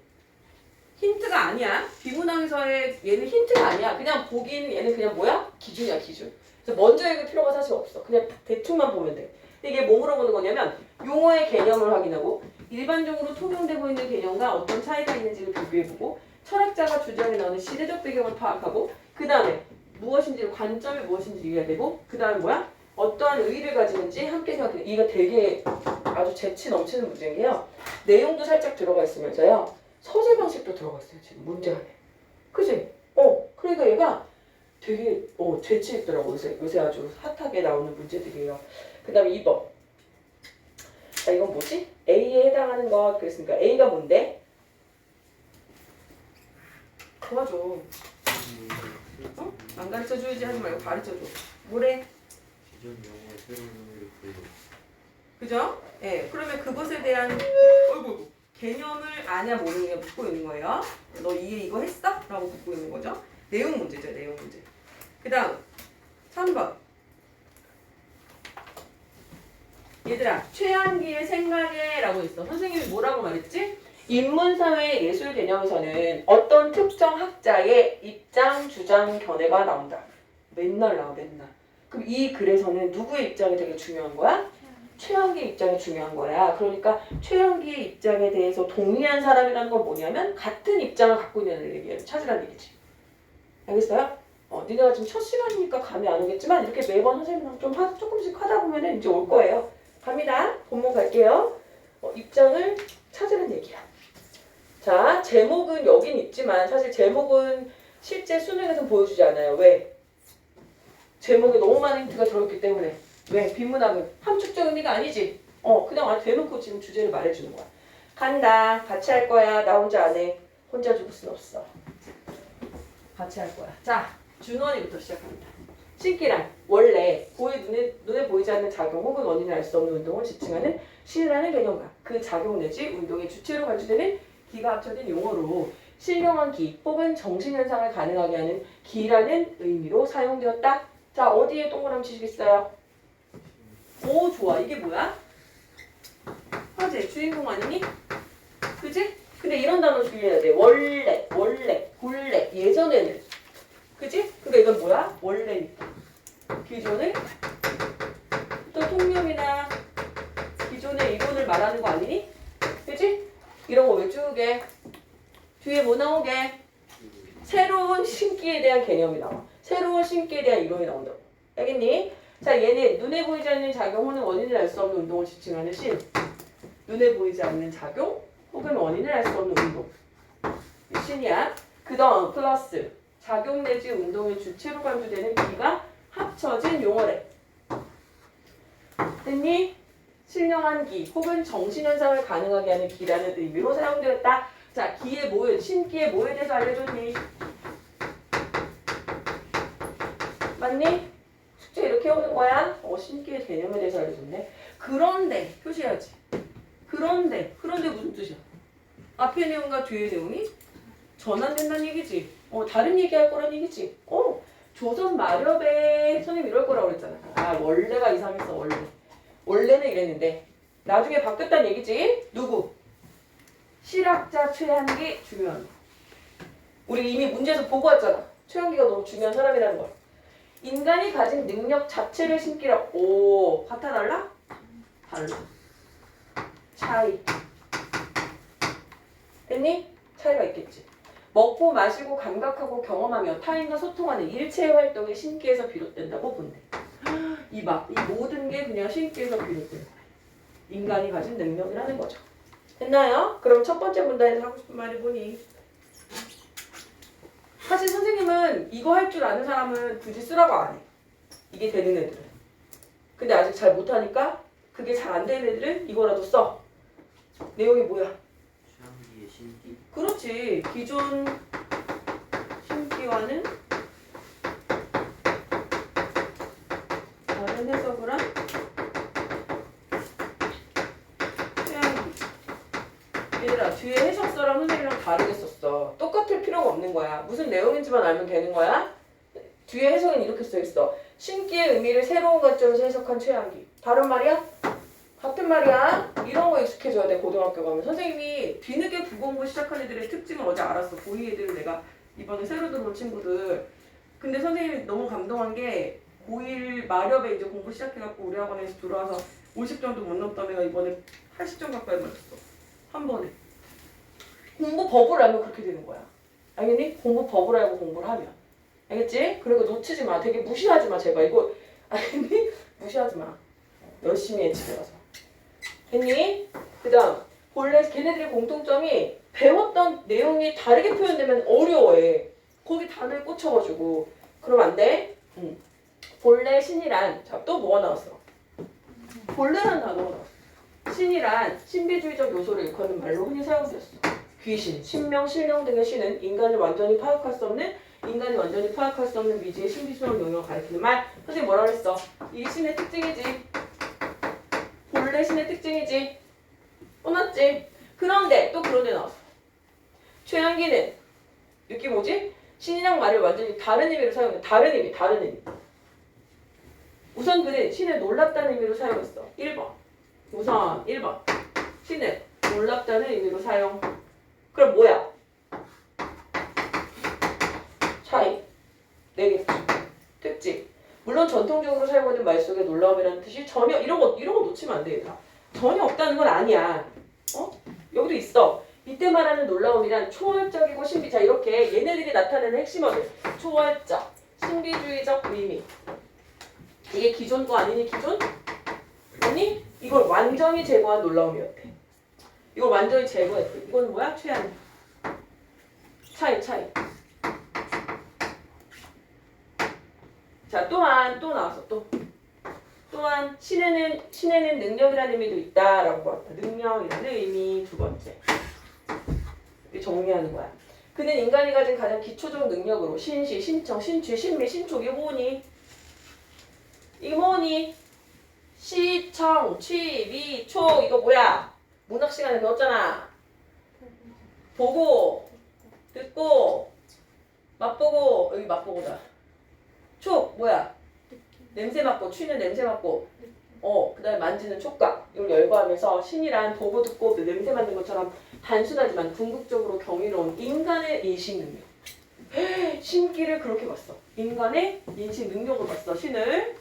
힌트가 아니야. 비문학에서의 얘는 힌트가 아니야. 그냥 보기는 얘는 그냥 뭐야? 기준이야, 기준. 그래서 먼저 읽을 필요가 사실 없어. 그냥 대충만 보면 돼. 근데 이게 뭐 물어보는 거냐면 용어의 개념을 확인하고 일반적으로 통용되고 있는 개념과 어떤 차이가 있는지를 비교해보고 철학자가 주장해 나오는 시대적 배경을 파악하고 그 다음에 무엇인지 관점이 무엇인지 이해해야 되고 그 다음에 뭐야? 어떠한 의의를 가지는지 함께 생각해. 이거 되게 아주 재치 넘치는 문제인 게요. 내용도 살짝 들어가 있으면서요. 서술 방식도 들어가 있어요. 지금 문제 안에. 그치? 그러니까 얘가 되게 재치 있더라고. 요새 아주 핫하게 나오는 문제들이에요. 그 다음에 2번. 자, 이건 뭐지? A에 해당하는 것. 그랬으니까 A가 뭔데? 도와줘. 안 가르쳐줘야지 하지 말고 가르쳐줘. 뭐래? 기존 용어의 새로운 의미를 부여해. 그죠? 예. 그러면 그것에 대한 개념을 아냐 모르냐 묻고 있는 거예요. 너 이거 했어? 라고 묻고 있는 거죠. 내용 문제죠. 내용 문제. 그 다음 3번. 얘들아, 최한기의 생각에라고 있어. 선생님이 뭐라고 말했지? 인문사회 예술 개념에서는 어떤 특정 학자의 입장, 주장, 견해가 나온다. 맨날 나와, 맨날. 그럼 이 글에서는 누구의 입장이 되게 중요한 거야? 최한기의 입장이 중요한 거야. 그러니까 최한기의 입장에 대해서 동의한 사람이라는 건 뭐냐면 같은 입장을 갖고 있는 얘기를 찾으라는 얘기지. 알겠어요? 니네가 지금 첫 시간이니까 감이 안 오겠지만 이렇게 매번 선생님이랑 조금씩 하다 보면 이제 올 거예요. 갑니다. 본문 갈게요. 입장을 찾으라는 얘기야. 자, 제목은 여긴 있지만 사실 제목은 실제 수능에서 보여주지 않아요. 왜? 제목에 너무 많은 힌트가 들어있기 때문에. 왜? 빈문학은 함축적 의미가 아니지. 그냥 대놓고 지금 주제를 말해주는 거야. 간다. 같이 할 거야. 나 혼자 안 해. 혼자 죽을 순 없어. 같이 할 거야. 자, 준원이부터 시작합니다. 신기란 원래 눈에 보이지 않는 작용 혹은 원인을 알 수 없는 운동을 지칭하는 신이라는 개념과 그 작용 내지 운동의 주체로 간주되는 기가 합쳐진 용어로 신령한 기 혹은 정신현상을 가능하게 하는 기라는 의미로 사용되었다. 자, 어디에 동그라미 치시겠어요? 오, 좋아. 이게 뭐야? 화제, 주인공 아니니? 그지? 근데 이런 단어 주의해야 돼. 원래, 본래, 예전에는. 그지? 그러니까 이건 뭐야? 원래니까. 기존의 또 통념이나 기존의 이론을 말하는 거 아니니? 그지? 이런 거 왜 쭉에? 뒤에 뭐 나오게? 새로운 신기에 대한 개념이 나와. 새로운 신기에 대한 이론이 나온다고. 알겠니? 자, 얘는 눈에 보이지 않는 작용 혹은 원인을 알 수 없는 운동을 지칭하는 신. 눈에 보이지 않는 작용 혹은 원인을 알 수 없는 운동. 이 신이야. 그 다음 플러스 작용 내지 운동의 주체로 간주되는 기가 합쳐진 용어래. 됐니? 신령한 기 혹은 정신현상을 가능하게 하는 기라는 의미로 사용되었다. 자, 기의 뭐에, 신기의 뭐에 대해서 알려줬니? 맞니? 숙제 이렇게 오는 거야? 신기의 개념에 대해서 알려줬네. 그런데 표시해야지. 그런데 무슨 뜻이야? 앞의 내용과 뒤의 내용이 전환된다는 얘기지. 다른 얘기할 거란 얘기지. 조선 마렵에 선생님 이럴 거라고 그랬잖아. 원래가 이상했어, 원래. 원래는 이랬는데 나중에 바뀌었다는 얘기지. 누구? 실학자 최한기 중요한 거. 우리 이미 문제에서 보고 왔잖아. 최한기가 너무 중요한 사람이라는 걸. 인간이 가진 능력 자체를 신기라고. 같아 달라? 달라. 차이. 됐니? 차이가 있겠지. 먹고 마시고 감각하고 경험하며 타인과 소통하는 일체의 활동이 신기에서 비롯된다고 본대. 이 모든 게 그냥 신기에서 비롯된 거야. 인간이 가진 능력이라는 거죠. 됐나요? 그럼 첫 번째 문단에서 하고 싶은 말이 뭐니? 사실 선생님은 이거 할 줄 아는 사람은 굳이 쓰라고 안 해. 이게 되는 애들은. 근데 아직 잘 못하니까 그게 잘 안 되는 애들은 이거라도 써. 내용이 뭐야? 최한기의 신기. 그렇지. 기존 신기와는 다른 해석을 한 최한기. 얘들아, 뒤에 해석서랑 선생님이랑 다르게 썼어. 똑같을 필요가 없는 거야. 무슨 내용인지만 알면 되는 거야. 뒤에 해석은 이렇게 써있어. 신기의 의미를 새로운 관점에서 해석한 최한기. 다른 말이야? 같은 말이야. 이런 거 익숙해져야 돼. 고등학교 가면. 선생님이 뒤늦게 국어공부 시작한 애들의 특징을 어제 알았어. 고2 애들을 내가 이번에 새로 들어온 친구들. 근데 선생님이 너무 감동한 게 고1 마렵에 이제 공부 시작해갖고 우리 학원에서 들어와서 50 정도 못 넘던 애가 이번에 80점 가까이 맞았어. 한 번에. 공부 법을 알면 그렇게 되는 거야. 알겠니? 공부 법을 알고 공부를 하면. 알겠지? 그리고 놓치지 마. 되게 무시하지 마. 제발. 이거 알겠니? 무시하지 마. 열심히 해 집에 가서. 됐니? 그 다음 본래 걔네들의 공통점이 배웠던 내용이 다르게 표현되면 어려워해. 거기 단어에 꽂혀가지고. 그러면 안 돼. 본래 신이란, 자, 또 뭐가 나왔어? 본래라는 단어가 나왔어. 신이란 신비주의적 요소를 일컫는 말로 흔히 사용되었어. 귀신, 신명, 신령 등의 신은 인간이 완전히 파악할 수 없는 미지의 신비스러운 영역을 가리키는 말. 선생님 뭐라 그랬어? 이 신의 특징이지. 본래 신의 특징이지. 맞지? 그런데 또 그런 데 나왔어. 최한기는 느낌 뭐지? 신이란 말을 완전히 다른 의미로 사용해. 다른 의미. 우선 그는 신을 놀랍다는 의미로 사용했어. 1번. 우선 1번 신은 놀랍다는 의미로 사용. 그럼 뭐야? 차이 내겠지. 특징. 물론 전통적으로 사용하는 말 속에 놀라움이라는 뜻이 전혀 이런 거 놓치면 안 돼, 얘들아. 전혀 없다는 건 아니야. 여기도 있어. 이때 말하는 놀라움이란 초월적이고 신비. 자, 이렇게 얘네들이 나타내는 핵심어들. 초월적, 신비주의적 의미. 이게 기존 거 아니니, 기존? 아니? 이걸 완전히 제거한 놀라움이었대. 이걸 완전히 제거했대. 이건 뭐야? 최한. 차이. 자, 또한 또 나왔어. 또한 신에는 능력이라는 의미도 있다라고 봤다. 능력이라는 의미 두 번째. 이렇게 정리하는 거야. 그는 인간이 가진 가장 기초적 능력으로 신시, 신청, 신취, 신미, 신촉. 이게 뭐니? 이게 뭐니? 시청, 취, 미, 촉. 이거 뭐야? 문학 시간에 배웠잖아. 보고, 듣고, 맛보고. 여기 맛보고다. 촉 뭐야? 냄새 맡고, 취는 냄새 맡고, 그 다음에 만지는 촉각, 이걸 열거하면서 신이란 보고 듣고 냄새 맡는 것처럼 단순하지만 궁극적으로 경이로운 인간의 인식 능력. 신기를 그렇게 봤어. 인간의 인식 능력을 봤어. 신을.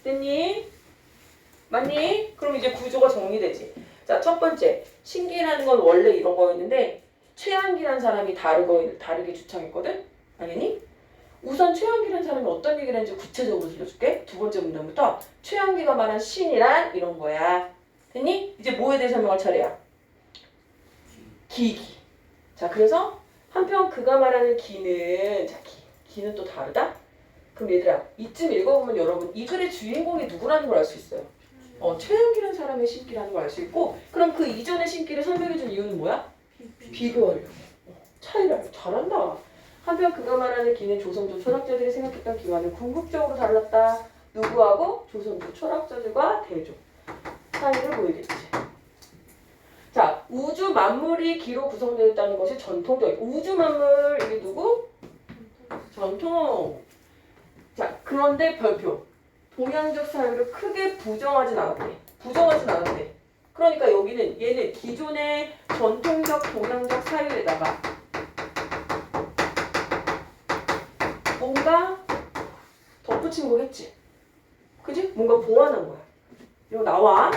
됐니? 맞니? 그럼 이제 구조가 정리되지. 자, 첫 번째. 신기라는 건 원래 이런 거였는데 최한기라는 사람이 다르게 주창했거든? 알겠니? 우선 최한기라는 사람이 어떤 얘기를 했는지 구체적으로 들려줄게. 두 번째 문단부터 최한기가 말한 신이란 이런 거야. 됐니? 이제 뭐에 대해 설명할 차례야? 기기. 자, 그래서 한편 그가 말하는 기는 기는 또 다르다? 그럼 얘들아 이쯤 읽어보면 여러분 이 글의 주인공이 누구라는 걸 알 수 있어요. 최한기라는 사람의 신기라는 걸 알 수 있고 그럼 그 이전의 신기를 설명해준 이유는 뭐야? 비교하려고. 차이를 잘한다. 한편 그가 말하는 기는 조선조 철학자들이 생각했던 기와는 궁극적으로 달랐다. 누구하고? 조선조 철학자들과 대조. 차이를 보이겠지. 자, 우주 만물이 기로 구성되어 있다는 것이 전통적인. 우주 만물 이게 누구? 전통. 자, 그런데 별표. 동양적 사유를 크게 부정하진 않았대. 그러니까 여기는 얘는 기존의 전통적 동양적 사유에다가 뭔가 덧붙인 거겠지. 그지? 뭔가 보완한 거야. 이거 나와.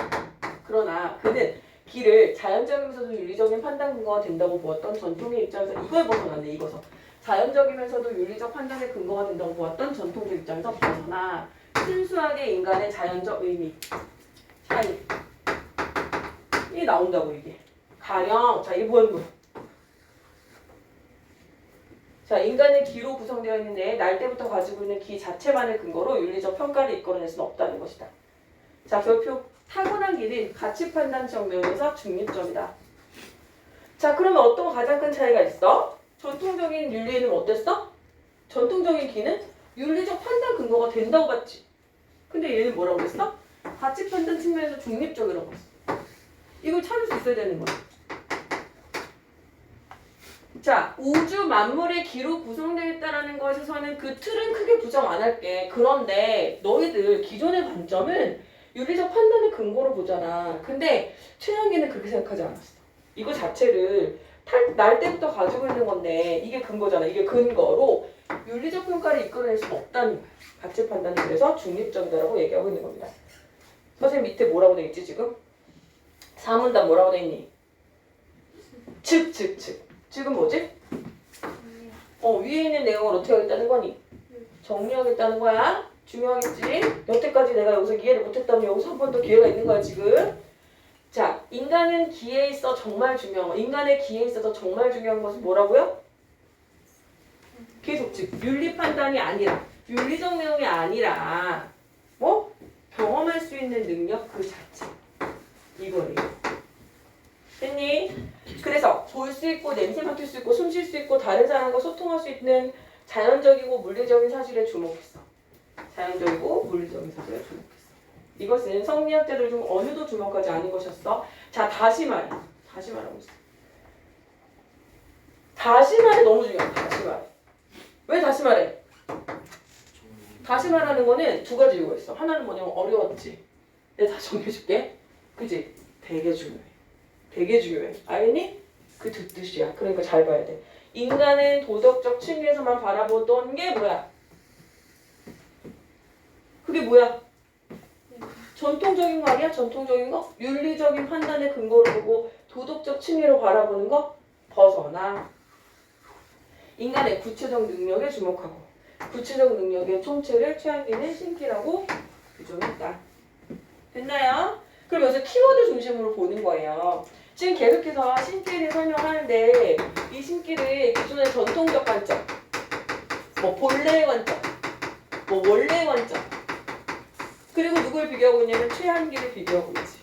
그러나 그는 기를 자연적이면서도 윤리적인 판단 근거가 된다고 보았던 전통의 입장에서 이걸 벗어났네. 이거서. 자연적이면서도 윤리적 판단의 근거가 된다고 보았던 전통적 입장에서 벗어나 순수하게 인간의 자연적 의미 차이 이 나온다고 이게. 가령 자 이게 뭐야? 자, 인간의 기로 구성되어 있는데 날 때부터 가지고 있는 기 자체만을 근거로 윤리적 평가를 이끌어낼 수는 없다는 것이다. 자, 별표. 타고난 기는 가치 판단적 면에서 중립적이다. 자, 그러면 어떤 가장 큰 차이가 있어? 전통적인 윤리에는 어땠어? 전통적인 기는 윤리적 판단 근거가 된다고 봤지. 근데 얘는 뭐라고 했어? 가치 판단 측면에서 중립적이라고 했어. 이걸 찾을 수 있어야 되는 거야. 자, 우주 만물의 기로 구성되어 있다는 것에서는 그 틀은 크게 부정 안 할게. 그런데 너희들 기존의 관점은 윤리적 판단의 근거로 보잖아. 근데 최한기는 그렇게 생각하지 않았어. 이거 자체를 날 때부터 가지고 있는 건데 이게 근거잖아. 이게 근거로 윤리적 평가를 이끌어낼 수는 없다는 거야. 가치 판단이 그래서 중립적이다라고 얘기하고 있는 겁니다. 선생님 밑에 뭐라고 돼 있지 지금? 4문단 뭐라고 돼 있니? 즉. 지금 뭐지? 위에 있는 내용을 어떻게 하겠다는 거니? 정리하겠다는 거야. 중요하겠지? 여태까지 내가 여기서 이해를 못했다면 여기서 한 번 더 기회가 있는 거야 지금. 자, 인간의 기에 있어서 정말 중요한 것은 뭐라고요? 계속 즉 윤리 판단이 아니라 윤리적 내용이 아니라 뭐? 경험할 수 있는 능력 그 자체. 이거예요. 됐니? 그래서 볼 수 있고 냄새 맡을 수 있고 숨 쉴 수 있고 다른 사람과 소통할 수 있는 자연적이고 물리적인 사실에 주목했어. 자연적이고 물리적인 사실에 주목했어. 이것은 성리학자들 중 어느도 주목하지 않은 것이었어. 자, 다시 말하고 있어. 다시 말해 너무 중요해. 다시 말해. 왜 다시 말해? 다시 말하는 거는 두 가지 이유가 있어. 하나는 뭐냐면 어려웠지. 내가 다시 정리해줄게. 그지? 되게 중요해. 되게 중요해. 알겠니? 그 뜻이야. 그러니까 잘 봐야 돼. 인간은 도덕적 층에서만 바라보던 게 뭐야? 그게 뭐야? 전통적인 거 아니야? 전통적인 거? 윤리적인 판단의 근거로 보고 도덕적 층위로 바라보는 거? 벗어나. 인간의 구체적 능력에 주목하고 구체적 능력의 총체를 최한기는 신기라고 규정했다. 됐나요? 그럼 여기서 키워드 중심으로 보는 거예요. 지금 계속해서 신기를 설명하는데 이 신기를 기존의 전통적 관점, 뭐 본래의 관점, 뭐 원래의 관점, 그리고 누굴 비교하고 있냐면 최한기를 비교하고 있지.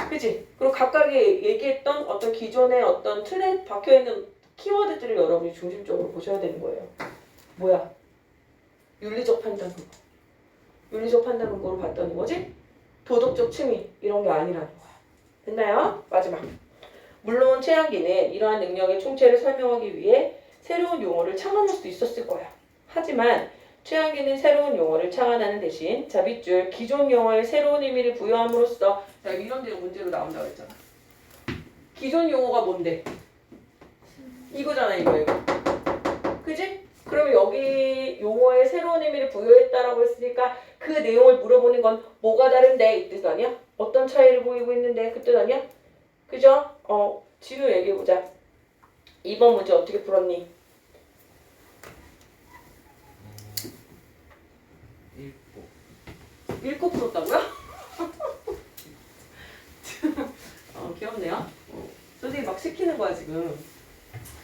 그치? 그리고 각각의 얘기했던 어떤 기존의 어떤 틀에 박혀있는 키워드들을 여러분이 중심적으로 보셔야 되는 거예요. 뭐야? 윤리적 판단 근거. 윤리적 판단 근거로 봤다는 거지? 도덕적 층위 이런 게 아니라는 거야. 됐나요? 마지막. 물론 최한기는 이러한 능력의 총체를 설명하기 위해 새로운 용어를 창안할 수도 있었을 거야. 하지만 최한기는 새로운 용어를 창안하는 대신 잡잇줄 기존 용어에 새로운 의미를 부여함으로써 자, 이런 데가 문제로 나온다고 했잖아. 기존 용어가 뭔데? 이거잖아 이거. 그지? 그러면 여기 용어에 새로운 의미를 부여했다라고 했으니까 그 내용을 물어보는 건 뭐가 다른데 이 뜻 아니야? 어떤 차이를 보이고 있는데 그 뜻 아니야? 그죠? 진우 얘기해보자. 2번 문제 어떻게 풀었니? 읽고 풀었다고요? 귀엽네요. 선생님이 막 시키는 거야 지금.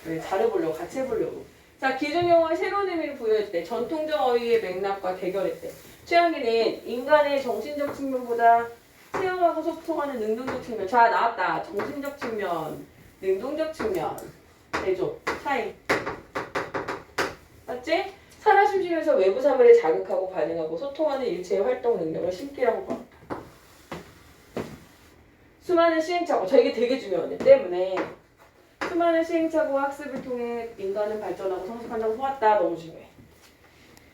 왜 잘해보려고 같이 해보려고. 자, 기존 용어에 새로운 의미를 부여했대. 전통적 어휘의 맥락과 대결했대. 최한기는 인간의 정신적 측면보다 체험하고 소통하는 능동적 측면. 자, 나왔다. 정신적 측면, 능동적 측면. 대조, 차이. 맞지? 살아 숨쉬면서 외부 사물에 자극하고 반응하고 소통하는 일체의 활동 능력을 신기라고 봐. 수많은 시행착오. 자, 이게 되게 중요하네. 때문에 수많은 시행착오와 학습을 통해 인간은 발전하고 성숙한다고 보았다. 너무 중요해.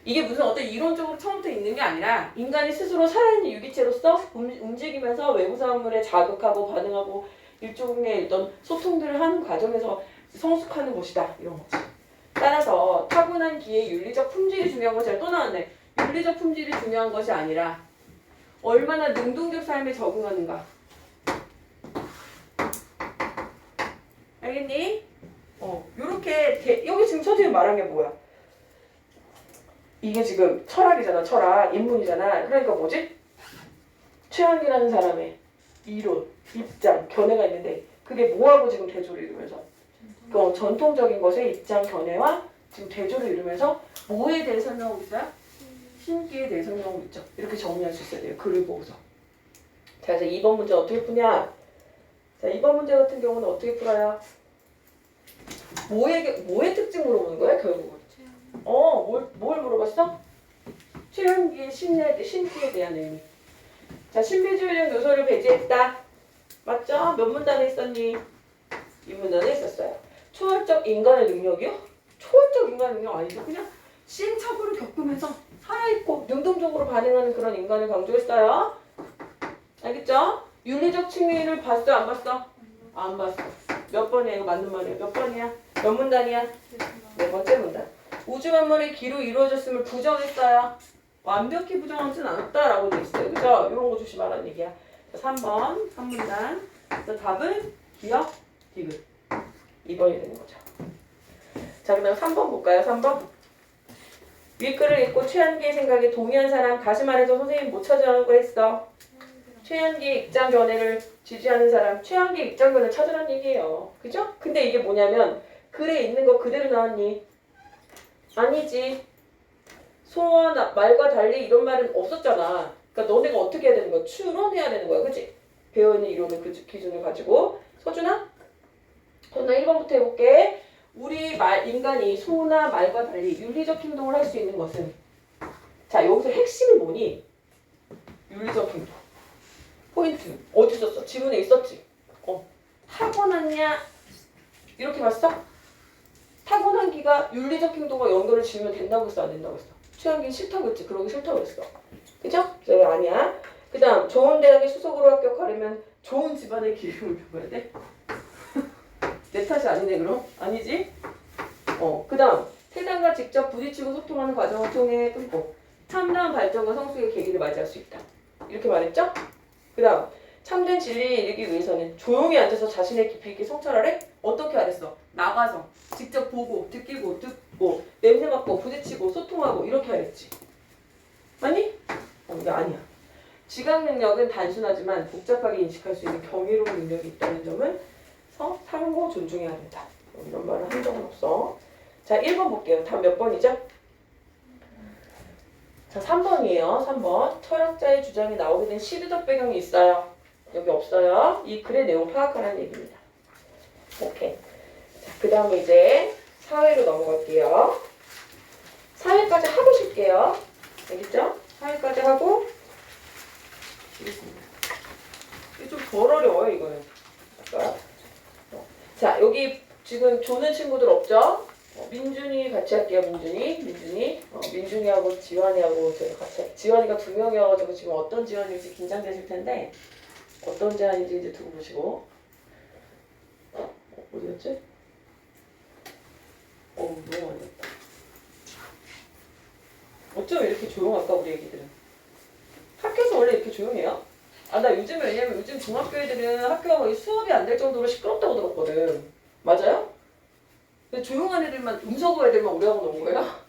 이게 무슨 어떤 이론적으로 처음부터 있는 게 아니라 인간이 스스로 살아있는 유기체로서 움직이면서 외부 사물에 자극하고 반응하고 일종의 어떤 소통들을 하는 과정에서 성숙하는 것이다. 이런 거지. 따라서 타고난 기의 윤리적 품질이 중요한 것이 아니라 또 나왔네. 윤리적 품질이 중요한 것이 아니라 얼마나 능동적 삶에 적응하는가. 알겠니? 요렇게 여기 지금 선생님이 말한 게 뭐야? 이게 지금 철학이잖아. 철학. 인문이잖아. 그러니까 뭐지? 최한기라는 사람의 이론, 입장, 견해가 있는데 그게 뭐하고 지금 대조를 이루면서 전통적인 것의 입장, 견해와 지금 대조를 이루면서 뭐에 대해 설명하고 있어요? 신기에 대해 설명하고 있죠. 이렇게 정리할 수 있어야 돼요. 글을 보고서. 자, 이제 2번 문제 어떻게 푸냐? 자, 2번 문제 같은 경우는 어떻게 풀어요? 뭐의 특징 물어보는 거야, 결국은? 뭘 물어봤어? 최한기의 신기에 대한 의미. 자, 신비주의적 요소를 배제했다. 맞죠? 몇 문단에 있었니? 2문단에 있었어요. 초월적 인간의 능력이요? 초월적 인간의 능력 아니죠. 그냥 시행착오를 겪으면서 살아있고 능동적으로 반응하는 그런 인간을 강조했어요. 알겠죠? 윤리적 층위를 봤어? 안 봤어? 안 봤어. 몇 번이야? 이거 맞는 말이야. 몇 번이야? 몇 문단이야? 네 번째 문단. 우주 만물의 기로 이루어졌음을 부정했어요. 완벽히 부정하진 않았다라고 돼 있어요. 그죠? 이런 거 조심하라는 얘기야. 자, 3번, 3문단. 자, 답은 기억, 디귿. 2번이 되는 거죠. 자, 그다음 3번 볼까요? 3번. 윗글을 읽고 최한기의 생각에 동의한 사람, 다시 말해서 선생님 못 찾으라고 했어. 최한기의 입장 견해를 지지하는 사람, 최한기의 입장 견해를 찾으라는 얘기예요. 그죠? 근데 이게 뭐냐면 글에 있는 거 그대로 나왔니? 아니지. 소와 말과 달리 이런 말은 없었잖아. 그러니까 너네가 어떻게 해야 되는 거야? 추론해야 되는 거야. 그치? 배워있는 이론을 그 기준을 가지고. 서준아? 나 1번부터 해볼게. 우리 인간이 소나 말과 달리 윤리적 행동을 할 수 있는 것은 자, 여기서 핵심이 뭐니? 윤리적 행동. 포인트. 어디 있었어? 지문에 있었지? 타고났냐? 이렇게 봤어? 타고난 기가 윤리적 행동과 연결을 지으면 된다고 했어? 안 된다고 했어? 최한기는 싫다고 했지? 그러기 싫다고 했어. 그죠? 그래서 아니야. 그 다음 좋은 대학에 수석으로 합격하려면 좋은 집안의 기름을 부어야 돼? 내 탓이 아니네 그럼? 아니지? 그 다음 세상과 직접 부딪히고 소통하는 과정을 통해 끊고 참다운 발전과 성숙의 계기를 맞이할 수 있다. 이렇게 말했죠? 그 다음 참된 진리에 이르기 위해서는 조용히 앉아서 자신의 깊이 있게 성찰하래? 어떻게 하랬어? 나가서 직접 보고 듣고 냄새 맡고 부딪히고 소통하고 이렇게 하랬지. 맞니? 이게 아니야. 지각 능력은 단순하지만 복잡하게 인식할 수 있는 경이로운 능력이 있다는 점을 상고 존중해야 된다. 이런 말을 한 적은 없어. 자, 1번 볼게요. 답 몇 번이죠? 자, 3번이에요. 3번. 철학자의 주장에 나오게 된 시대적 배경이 있어요. 여기 없어요. 이 글의 내용 파악하라는 얘기입니다. 오케이. 자, 그 다음에 이제 사회로 넘어갈게요. 사회까지 하고 쉴게요. 알겠죠? 사회까지 하고 쉬겠습니다. 이게 좀 덜 어려워요, 이거는. 아까. 자, 여기 지금 조는 친구들 없죠? 민준이 같이 할게요, 민준이하고 지환이하고 제가 같이 할게요. 지환이가 2명이어가지고 지금 어떤 지환일지 긴장되실 텐데 어떤 지환인지 이제 두고 보시고. 어디였지? 너무 많이 했다. 어쩜 이렇게 조용할까, 우리 애기들은? 학교에서 원래 이렇게 조용해요? 나 요즘에 왜냐면 요즘 중학교 애들은 학교가 거의 수업이 안 될 정도로 시끄럽다고 들었거든. 맞아요? 근데 조용한 애들만, 음서고 애들만 우리 학원 온 거야?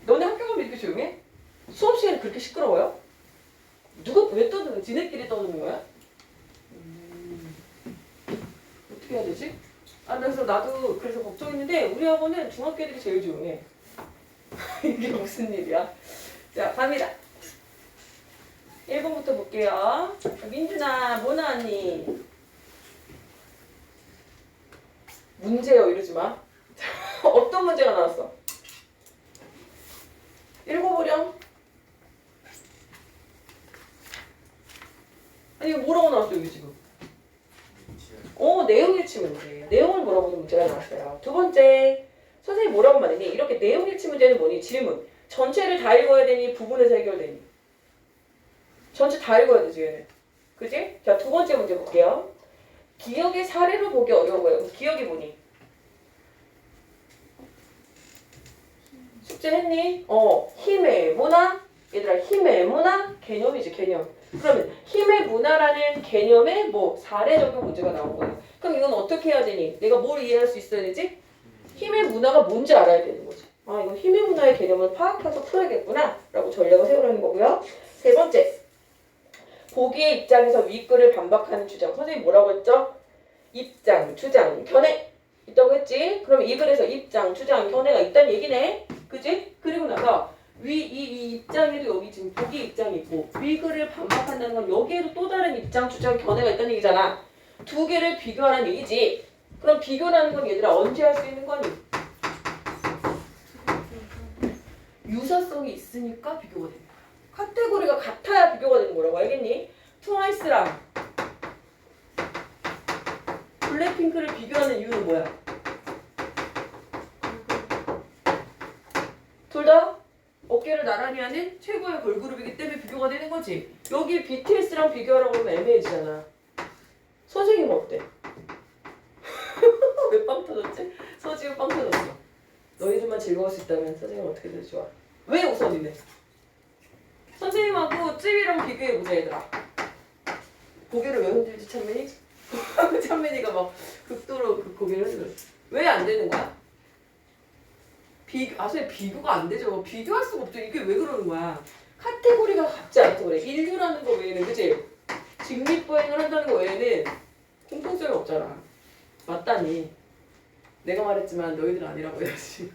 너네 학교 가면 이렇게 조용해? 수업 시간에 그렇게 시끄러워요? 누가 왜 떠드는 거야? 지네끼리 떠드는 거야? 어떻게 해야 되지? 그래서 나도 그래서 걱정했는데 우리 학원은 중학교 애들이 제일 조용해. 이게 무슨 일이야? 자, 갑니다. 1번부터 볼게요. 민준아, 뭐 나왔니? 문제요, 이러지 마. 어떤 문제가 나왔어? 읽어보렴. 아니, 이거 뭐라고 나왔어, 여기 지금? 내용일치 문제. 내용을 물어보는 문제가 나왔어요. 두 번째, 선생님이 뭐라고 말했니? 이렇게 내용일치 문제는 뭐니? 질문. 전체를 다 읽어야 되니? 부분에서 해결되니? 전체 다 읽어야 되지, 얘는. 그지? 자, 두 번째 문제 볼게요. 기억의 사례로 보기 어려운 거예요. 기억이 뭐니? 숙제 했니? 힘의 문화? 얘들아, 힘의 문화? 개념이지, 개념. 그러면 힘의 문화라는 개념의 사례 적용 문제가 나온 거예요. 그럼 이건 어떻게 해야 되니? 내가 뭘 이해할 수 있어야 되지? 힘의 문화가 뭔지 알아야 되는 거지. 이건 힘의 문화의 개념을 파악해서 풀어야겠구나 라고 전략을 세우라는 거고요. 세 번째, 보기의 입장에서 윗글을 반박하는 주장. 선생님 뭐라고 했죠? 입장, 주장, 견해 있다고 했지? 그럼 이 글에서 입장, 주장, 견해가 있다는 얘기네. 그지? 그리고 나서 이 입장에도 여기 지금 보기 입장이 있고 윗글을 반박한다는 건 여기에도 또 다른 입장, 주장, 견해가 있다는 얘기잖아. 두 개를 비교하라는 얘기지. 그럼 비교라는 건 얘들아 언제 할 수 있는 거니? 유사성이 있으니까 비교가 되는 거야. 카테고리가 같아야 비교가 되는 거라고 알겠니? 트와이스랑 블랙핑크를 비교하는 이유는 뭐야? 둘 다 어깨를 나란히 하는 최고의 걸그룹이기 때문에 비교가 되는 거지. 여기 BTS랑 비교하라고 하면 애매해지잖아. 선생님 어때? 왜 빵 터졌지? 서지우 빵 터졌어. 너희들만 즐거울 수 있다면 선생님 어떻게 될 좋아? 왜 우선이네? 선생님하고 쯔위랑 비교해보자 얘들아. 고개를 왜 흔들지 찬민이? 찬민이가 막 극도로 그 고개를 흔들어. 왜 안 되는 거야? 선생님 비교가 안 되죠. 비교할 수가 없죠. 이게 왜 그러는 거야? 카테고리가 같지 않다고 그래. 인류라는 거 외에는 그치? 직립보행을 한다는 거 외에는 공통점이 없잖아. 맞다니. 내가 말했지만 너희들 아니라고 해야지.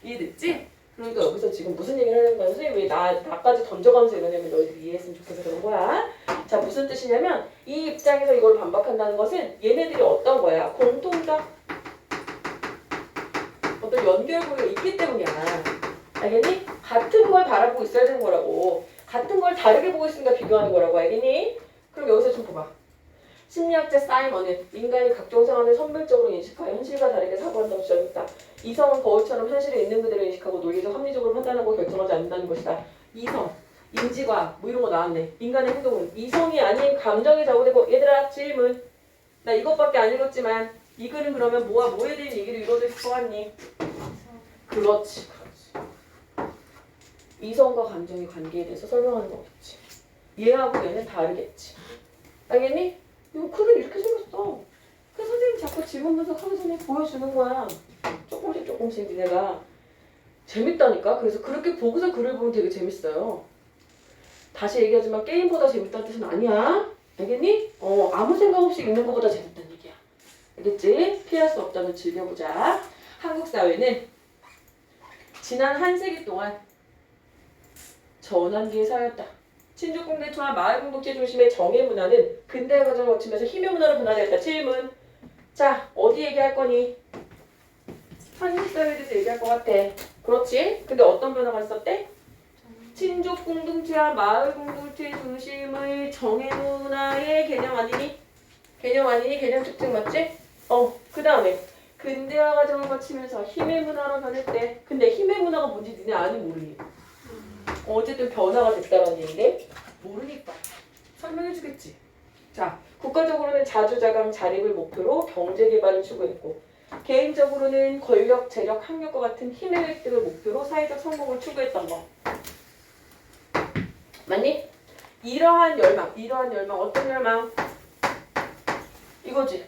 이해됐지? 그러니까 여기서 지금 무슨 얘기를 하는 거야? 선생님 왜 나까지 던져가면서 이러냐면 너희들이 이해했으면 좋겠어 그런 거야. 자, 무슨 뜻이냐면 이 입장에서 이걸 반박한다는 것은 얘네들이 어떤 거야? 공통적 어떤 연결고리가 있기 때문이야. 알겠니? 같은 걸 바라보고 있어야 되는 거라고. 같은 걸 다르게 보고 있으니까 비교하는 거라고. 알겠니? 그럼 여기서 좀 봐봐. 심리학자 사이먼은 인간이 각종 상황을 선별적으로 인식하여 현실과 다르게 사고한다고 주장했다. 이성은 거울처럼 현실에 있는 그대로 인식하고 논리적 합리적으로 판단하고 결정하지 않는다는 것이다. 이성. 인지과학 뭐 이런 거 나왔네. 인간의 행동은 이성이 아닌 감정이 좌우되고. 얘들아 질문. 나 이것밖에 안 읽었지만 이 글은 그러면 뭐와 뭐에 대한 얘기를 이루어져 있을 것 같니? 그렇지. 이성과 감정의 관계에 대해서 설명하는 거겠지. 얘하고 얘는 다르겠지. 알겠니? 이거 글은 이렇게 생겼어. 그래서 선생님 자꾸 지문 분석하면서 선생님 보여주는 거야. 조금씩 니네가. 재밌다니까. 그래서 그렇게 보고서 글을 보면 되게 재밌어요. 다시 얘기하지만 게임보다 재밌다는 뜻은 아니야. 알겠니? 아무 생각 없이 읽는 것보다 재밌다는 얘기야. 알겠지? 피할 수 없다면 즐겨보자. 한국 사회는 지난 한 세기 동안 전환기의 사회였다. 친족공동체와 마을공동체 중심의 정의 문화는 근대화 과정을 거치면서 힘의 문화로 분화되었다. 질문. 자, 어디 얘기할 거니? 한국 사회에 대해서 얘기할 것 같아. 그렇지? 근데 어떤 변화가 있었대? 친족공동체와 마을공동체 중심의 정의 문화의 개념 아니니? 개념 아니니? 개념 특징 맞지? 그 다음에 근대화 과정을 거치면서 힘의 문화로 변했대. 근데 힘의 문화가 뭔지 니네 아니 모르니? 어쨌든 변화가 됐다는 얘기인데 모르니까 설명해 주겠지. 자, 국가적으로는 자주자강 자립을 목표로 경제 개발을 추구했고 개인적으로는 권력, 재력, 학력과 같은 힘의 획득을 목표로 사회적 성공을 추구했던 거. 맞니? 이러한 열망 어떤 열망? 이거지.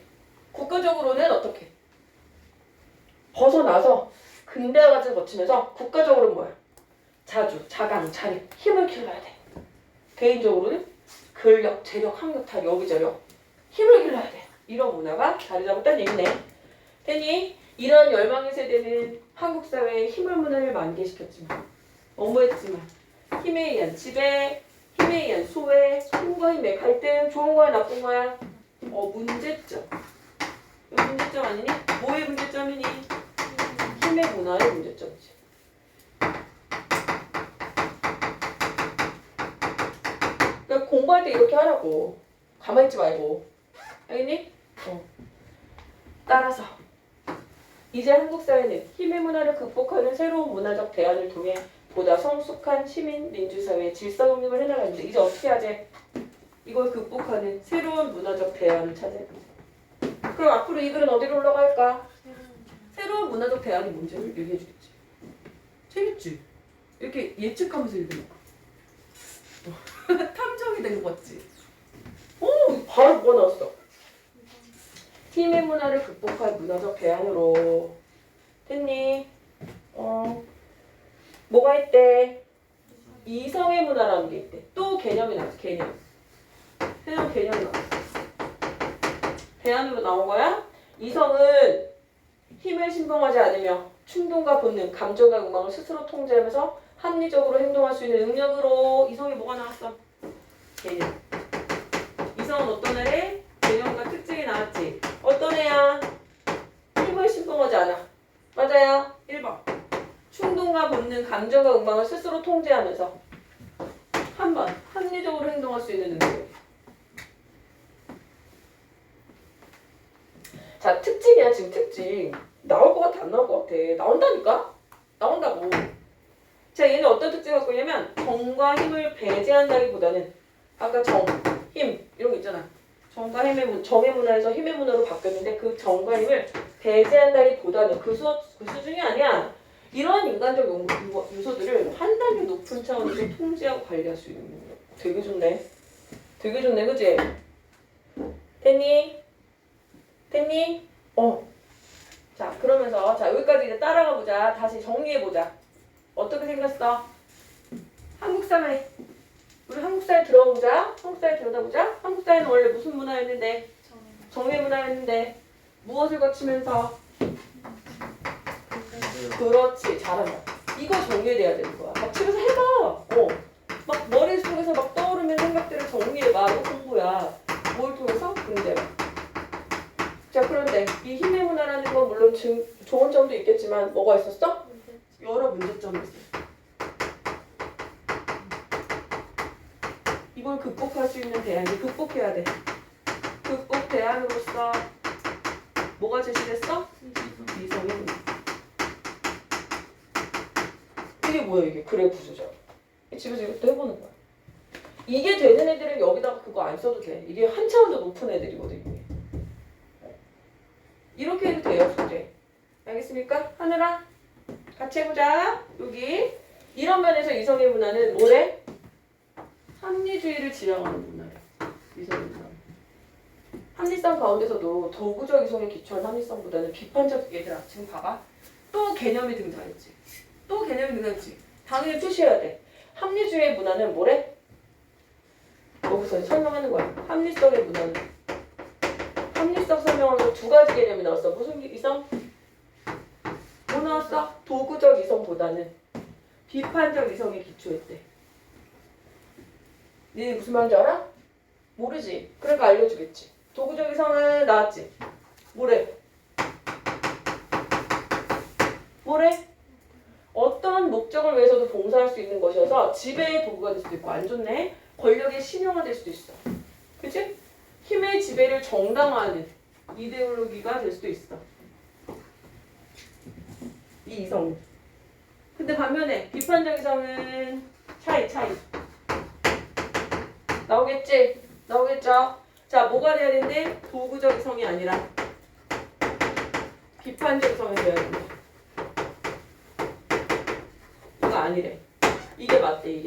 국가적으로는 어떻게? 벗어나서 근대화 과정을 거치면서 국가적으로는 뭐야? 자주, 자강, 자립, 힘을 길러야 돼. 개인적으로는 근력, 재력, 학력 다 여기저력 힘을 길러야 돼. 이런 문화가 자리 잡았다는 얘기네. 됐니? 이런 열망의 세대는 한국 사회의 힘을 문화를 만개시켰지만 엄무했지만 힘에 의한 지배, 힘에 의한 소외, 힘과 힘의 갈등, 좋은 거야 나쁜 거야? 문제점. 이거 문제점 아니니? 뭐의 문제점이니? 힘의 문화의 문제점이지. 그러니까 공부할 때 이렇게 하라고. 가만히 있지 말고. 알겠니? 따라서 이제 한국 사회는 힘의 문화를 극복하는 새로운 문화적 대안을 통해 보다 성숙한 시민 민주사회의 질서 정립을 해나가는데 이제 어떻게 하지? 이걸 극복하는 새로운 문화적 대안을 찾아야 돼. 그럼 앞으로 이 글은 어디로 올라갈까? 새로운 문화적 대안이 뭔지를 얘기해 주겠지. 재밌지? 이렇게 예측하면서 읽는 거. 탐정이 된 거 같지? 바로 뭐가 나왔어? 힘의 문화를 극복할 문화적 대안으로. 됐니? 뭐가 있대? 이성의 문화라는 게 있대. 또 개념이 나왔어. 개념이 나왔어. 대안으로 나온 거야? 이성은 힘을 신봉하지 않으며 충동과 본능, 감정과 욕망을 스스로 통제하면서 합리적으로 행동할 수 있는 능력으로. 이성이 뭐가 나왔어? 개념. 이성은 어떤 애래? 개념과 특징이 나왔지. 어떤 애야? 힘을 신봉하지 않아. 맞아요. 1번. 충동과 본능, 감정과 욕망을 스스로 통제하면서 한 번 합리적으로 행동할 수 있는 능력. 자, 특징이야. 지금 특징. 나올 것 같아? 안 나올 것 같아? 나온다니까? 나온다고. 자, 얘는 어떤 특징을 갖고 있냐면 정과 힘을 배제한다기보다는 아까 정, 힘 이런 거 있잖아. 정과 힘의 정의 문화에서 힘의 문화로 바뀌었는데 그 정과 힘을 배제한다기보다는 그 수준이 아니야. 이러한 인간적 요소들을 한 단계 높은 차원에서 통제하고 관리할 수 있는 능력. 되게 좋네. 되게 좋네, 그치? 됐니? 자, 그러면서 자 여기까지 이제 따라가 보자. 다시 정리해 보자. 어떻게 생겼어? 한국 사회. 우리 한국 사회 들어보자. 한국 사회 들여다보자. 한국 사회는 원래 무슨 문화였는데? 정의 문화였는데 무엇을 거치면서? 그렇지, 잘한다. 이거 정리돼야 되는 거야. 막 집에서 해봐. 막 머릿속에서 막 떠오르는 생각들을 정리해봐. 이거 공부야. 뭘 통해서? 근데요. 자, 그런데 이 힘의 문화라는 건 물론 좋은 점도 있겠지만 뭐가 있었어? 여러 문제점이 있었어. 이걸 극복할 수 있는 대안이 극복해야 돼. 극복 대안으로서 뭐가 제시됐어? 이성의 문화. 이게 뭐야 이게? 글의 구조죠. 집에서 이것도 해보는 거야. 이게 되는 애들은 여기다가 그거 안 써도 돼. 이게 한 차원 더 높은 애들이거든. 이게. 이렇게 해도 돼요, 숙제. 알겠습니까? 하늘아, 같이 해보자. 여기 이런 면에서 이성의 문화는 뭐래? 합리주의를 지향하는 문화래. 이성의 문화. 합리성 가운데서도 도구적 이성에 기초한 합리성보다는 비판적 얘들아 지금 봐봐. 또 개념이 등장했지. 또 개념이 등장했지. 당연히 표시해야 돼. 합리주의의 문화는 뭐래? 여기서 설명하는 거야. 합리성의 문화는. 합리성 설명하면서 두 가지 개념이 나왔어. 무슨 이성? 뭐 나왔어? 도구적 이성보다는 비판적 이성에 기초했대. 니네 무슨 말인지 알아? 모르지. 그러니까 알려주겠지. 도구적 이성은 나왔지. 뭐래? 뭐래? 어떤 목적을 위해서도 봉사할 수 있는 것이어서 지배의 도구가 될 수도 있고 안 좋네. 권력의 신용화 될 수도 있어. 그치? 힘의 지배를 정당화하는 이데올로기가 될 수도 있어. 이 이성. 근데 반면에 비판적 이성은 차이. 나오겠지? 나오겠죠? 자, 뭐가 돼야 되는데? 도구적 이성이 아니라 비판적 이성이 돼야 된다. 이거 아니래. 이게 맞대.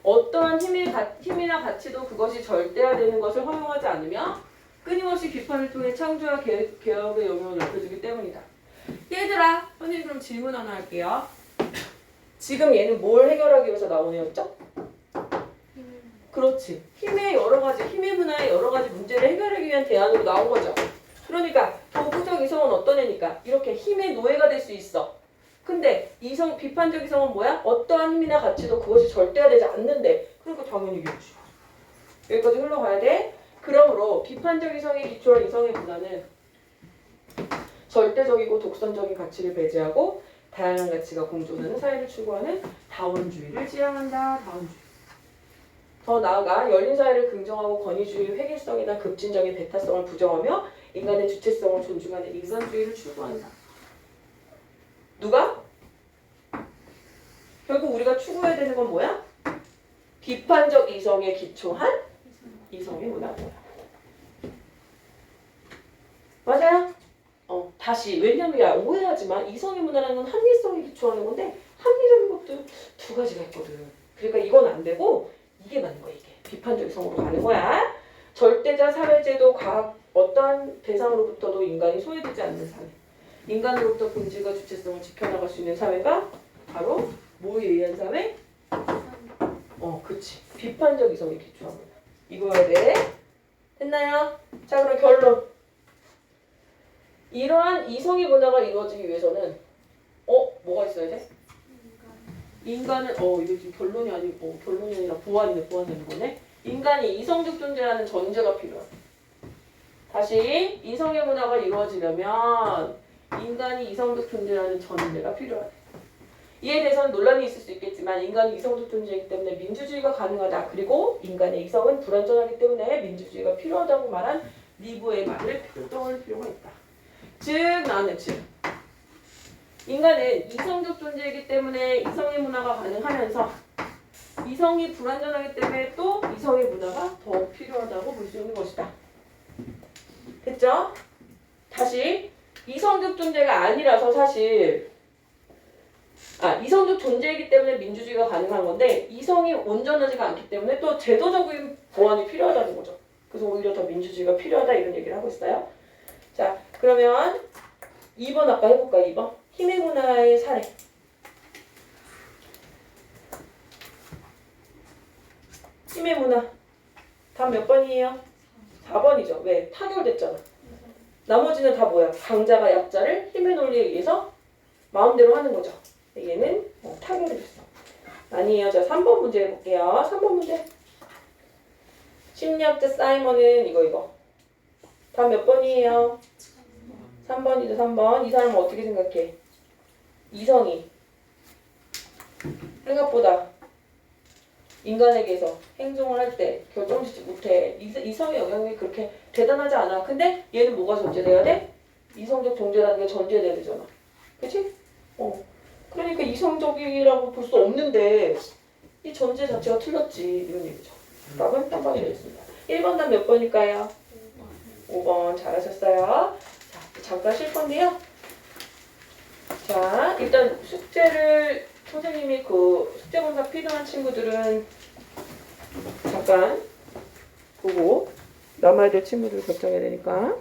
어떠한 힘이나 가치도 그것이 절대화되는 것을 허용하지 않으며 끊임없이 비판을 통해 창조와 개혁의 영역을 넓혀주기 때문이다. 얘들아, 선생님 그럼 질문 하나 할게요. 지금 얘는 뭘 해결하기 위해서 나온 애였죠? 그렇지. 힘의 문화의 여러 가지 문제를 해결하기 위한 대안으로 나온 거죠. 그러니까 도구적 이성은 어떤 애니까 이렇게 힘의 노예가 될 수 있어. 근데 비판적 이성은 뭐야? 어떠한 힘이나 가치도 그것이 절대화되지 않는데. 그러니까 당연히 이겨주지. 여기까지 흘러가야 돼. 그러므로 비판적 이성에 기초한 이성의 문화는 절대적이고 독선적인 가치를 배제하고 다양한 가치가 공존하는 사회를 추구하는 다원주의를 지향한다. 다원주의. 더 나아가 열린 사회를 긍정하고 권위주의, 획일성이나 급진적인 배타성을 부정하며 인간의 주체성을 존중하는 인간주의를 추구한다. 누가? 결국 우리가 추구해야 되는 건 뭐야? 비판적 이성에 기초한 이성의 문화구나. 맞아요? 다시. 왜냐면 오해하지만 이성의 문화라는 건 합리성에 기초하는 건데 합리적인 것도 두 가지가 있거든. 그러니까 이건 안 되고 이게 맞는 거야. 이게 비판적 이성으로 가는 거야. 절대자 사회제도 과학 어떠한 대상으로부터도 인간이 소외되지 않는 사회. 인간으로부터 본질과 주체성을 지켜나갈 수 있는 사회가 바로 뭐에 의한 사회? 그치. 비판적 이성에 기초한 거야. 이거야 돼. 됐나요? 자, 그럼 결론. 이러한 이성의 문화가 이루어지기 위해서는 뭐가 있어야 돼? 인간은 이거 지금 결론이 아니라 보완이네. 보완되는 거네. 인간이 이성적 존재라는 전제가 필요하다. 다시 이성의 문화가 이루어지려면 인간이 이성적 존재라는 전제가 필요하다. 이에 대해서는 논란이 있을 수 있겠지만 인간이 이성적 존재이기 때문에 민주주의가 가능하다. 그리고 인간의 이성은 불완전하기 때문에 민주주의가 필요하다고 말한 리브의 말을 떠올 필요가 있다. 나는 인간은 이성적 존재이기 때문에 이성의 문화가 가능하면서 이성이 불완전하기 때문에 또 이성의 문화가 더 필요하다고 볼 수 있는 것이다. 됐죠? 다시 이성적 존재가 아니라서 사실 이성적 존재이기 때문에 민주주의가 가능한 건데 이성이 온전하지가 않기 때문에 또 제도적인 보완이 필요하다는 거죠. 그래서 오히려 더 민주주의가 필요하다 이런 얘기를 하고 있어요. 자, 그러면 2번 아까 해볼까요? 2번. 힘의 문화의 사례. 힘의 문화. 답 몇 번이에요? 4번이죠. 왜? 타결됐잖아. 나머지는 다 뭐야? 강자가 약자를 힘의 논리에 의해서 마음대로 하는 거죠. 얘는 타결이 됐어. 아니에요. 자, 3번 문제 해볼게요. 3번 문제. 심리학자 사이먼은 이거. 답 몇 번이에요? 3번이죠. 3번. 이 사람은 어떻게 생각해? 이성이 생각보다 인간에게서 행동을 할 때 결정짓지 못해. 이성의 영향력이 그렇게 대단하지 않아. 근데 얘는 뭐가 전제돼야 돼? 이성적 존재라는 게 전제돼야 되잖아. 그치? 그러니까 이성적이라고 볼 수 없는데 이 전제 자체가 틀렸지. 이런 얘기죠. 답은 딴 방에 되겠습니다. 1번 답 몇 번일까요? 5번 잘하셨어요. 자, 잠깐 쉴 건데요. 자, 일단 숙제를 선생님이 그 숙제 검사 필요한 친구들은 잠깐 보고 남아야 될 친구들 결정해야 되니까